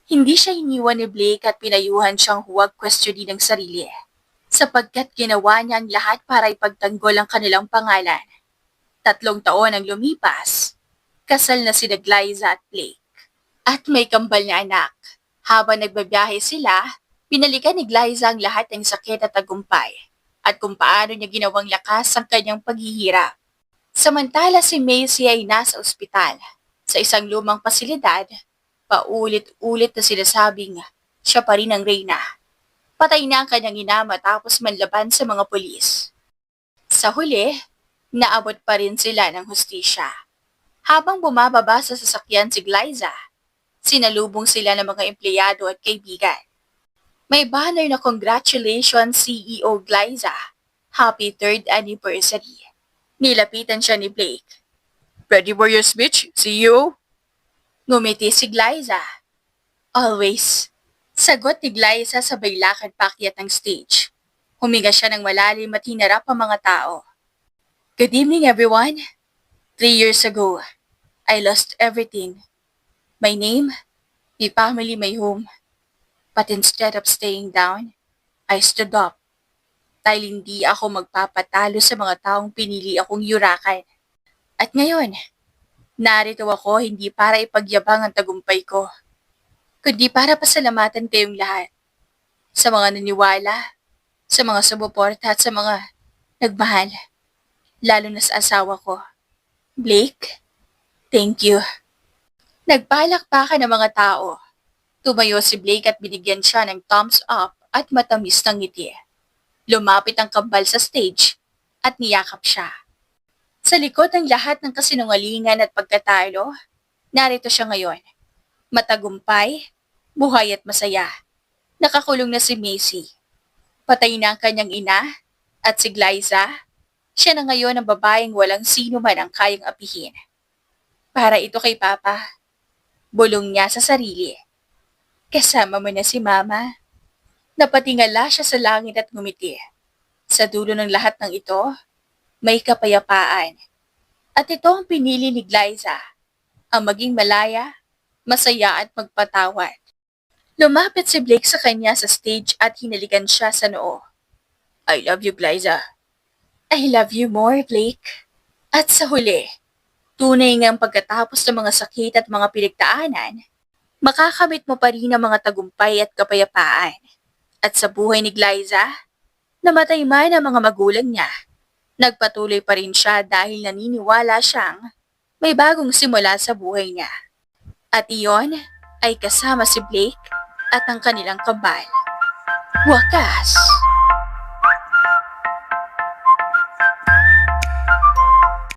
Hindi siya iniwan ni Blake at pinayuhan siyang huwag questionin ng sarili, sapagkat ginawa niya ang lahat para ipagtanggol ang kanilang pangalan. 3 taon ang lumipas, kasal na sina Glyza at Blake. At may kambal na anak. Habang nagbabiyahe sila, pinalikan ni Glyza ang lahat ng sakit at tagumpay, at kung paano niya ginawang lakas ang kanyang paghihirap. Samantala si Macy ay nasa ospital, sa isang lumang pasilidad, paulit-ulit na sinasabing siya pa rin ang reyna. Patay na ang kanyang ina matapos manlaban sa mga pulis. Sa huli, naabot pa rin sila ng hustisya. Habang bumababa sa sasakyan si Glyza, sinalubong sila ng mga empleyado at kaibigan. May banner na "Congratulations CEO Glyza, Happy 3rd Anniversary." Nilapitan siya ni Blake. "Ready for your speech, CEO?" Ngumiti si Glyza. "Always." Sagot ni Glyza sabay lakad paakyat ng stage. Huminga siya ng malalim at hinarap ang mga tao. "Good evening, everyone. 3 years ago, I lost everything. My name, my family, my home. But instead of staying down, I stood up. Dahil hindi ako magpapatalo sa mga taong pinili akong yurakan. At ngayon, narito ako hindi para ipagyabang ang tagumpay ko, kundi para pasalamatan kayong lahat. Sa mga naniwala, sa mga sumuporta at sa mga nagmahal. Lalo na sa asawa ko, Blake." Thank you. Nagpalakpakan ng mga tao. Tumayo si Blake at binigyan siya ng thumbs up at matamis ng ngiti. Lumapit ang kambal sa stage at niyakap siya. Sa likod ng lahat ng kasinungalingan at pagkatalo, narito siya ngayon. Matagumpay, buhay at masaya. Nakakulong na si Macy. Patay na ang kanyang ina at si Glyza. Siya na ngayon ang babaeng walang sino man ang kayang apihin. Para ito kay Papa. Bulong niya sa sarili. Kasama mo na si Mama. Napatingala siya sa langit at ngumiti. Sa dulo ng lahat ng ito, may kapayapaan. At ito ang pinili ni Glyza, ang maging malaya, masaya at magpatawad. Lumapit si Blake sa kanya sa stage at hinalikan siya sa noo. I love you, Glyza. I love you more, Blake. At sa huli, tunay ngang pagkatapos ng mga sakit at mga pinagdaanan, makakamit mo pa rin ang mga tagumpay at kapayapaan. At sa buhay ni Glyza, namatay man ang mga magulang niya, nagpatuloy pa rin siya dahil naniniwala siyang may bagong simula sa buhay niya. At iyon ay kasama si Blake at ang kanilang kambal. Wakas!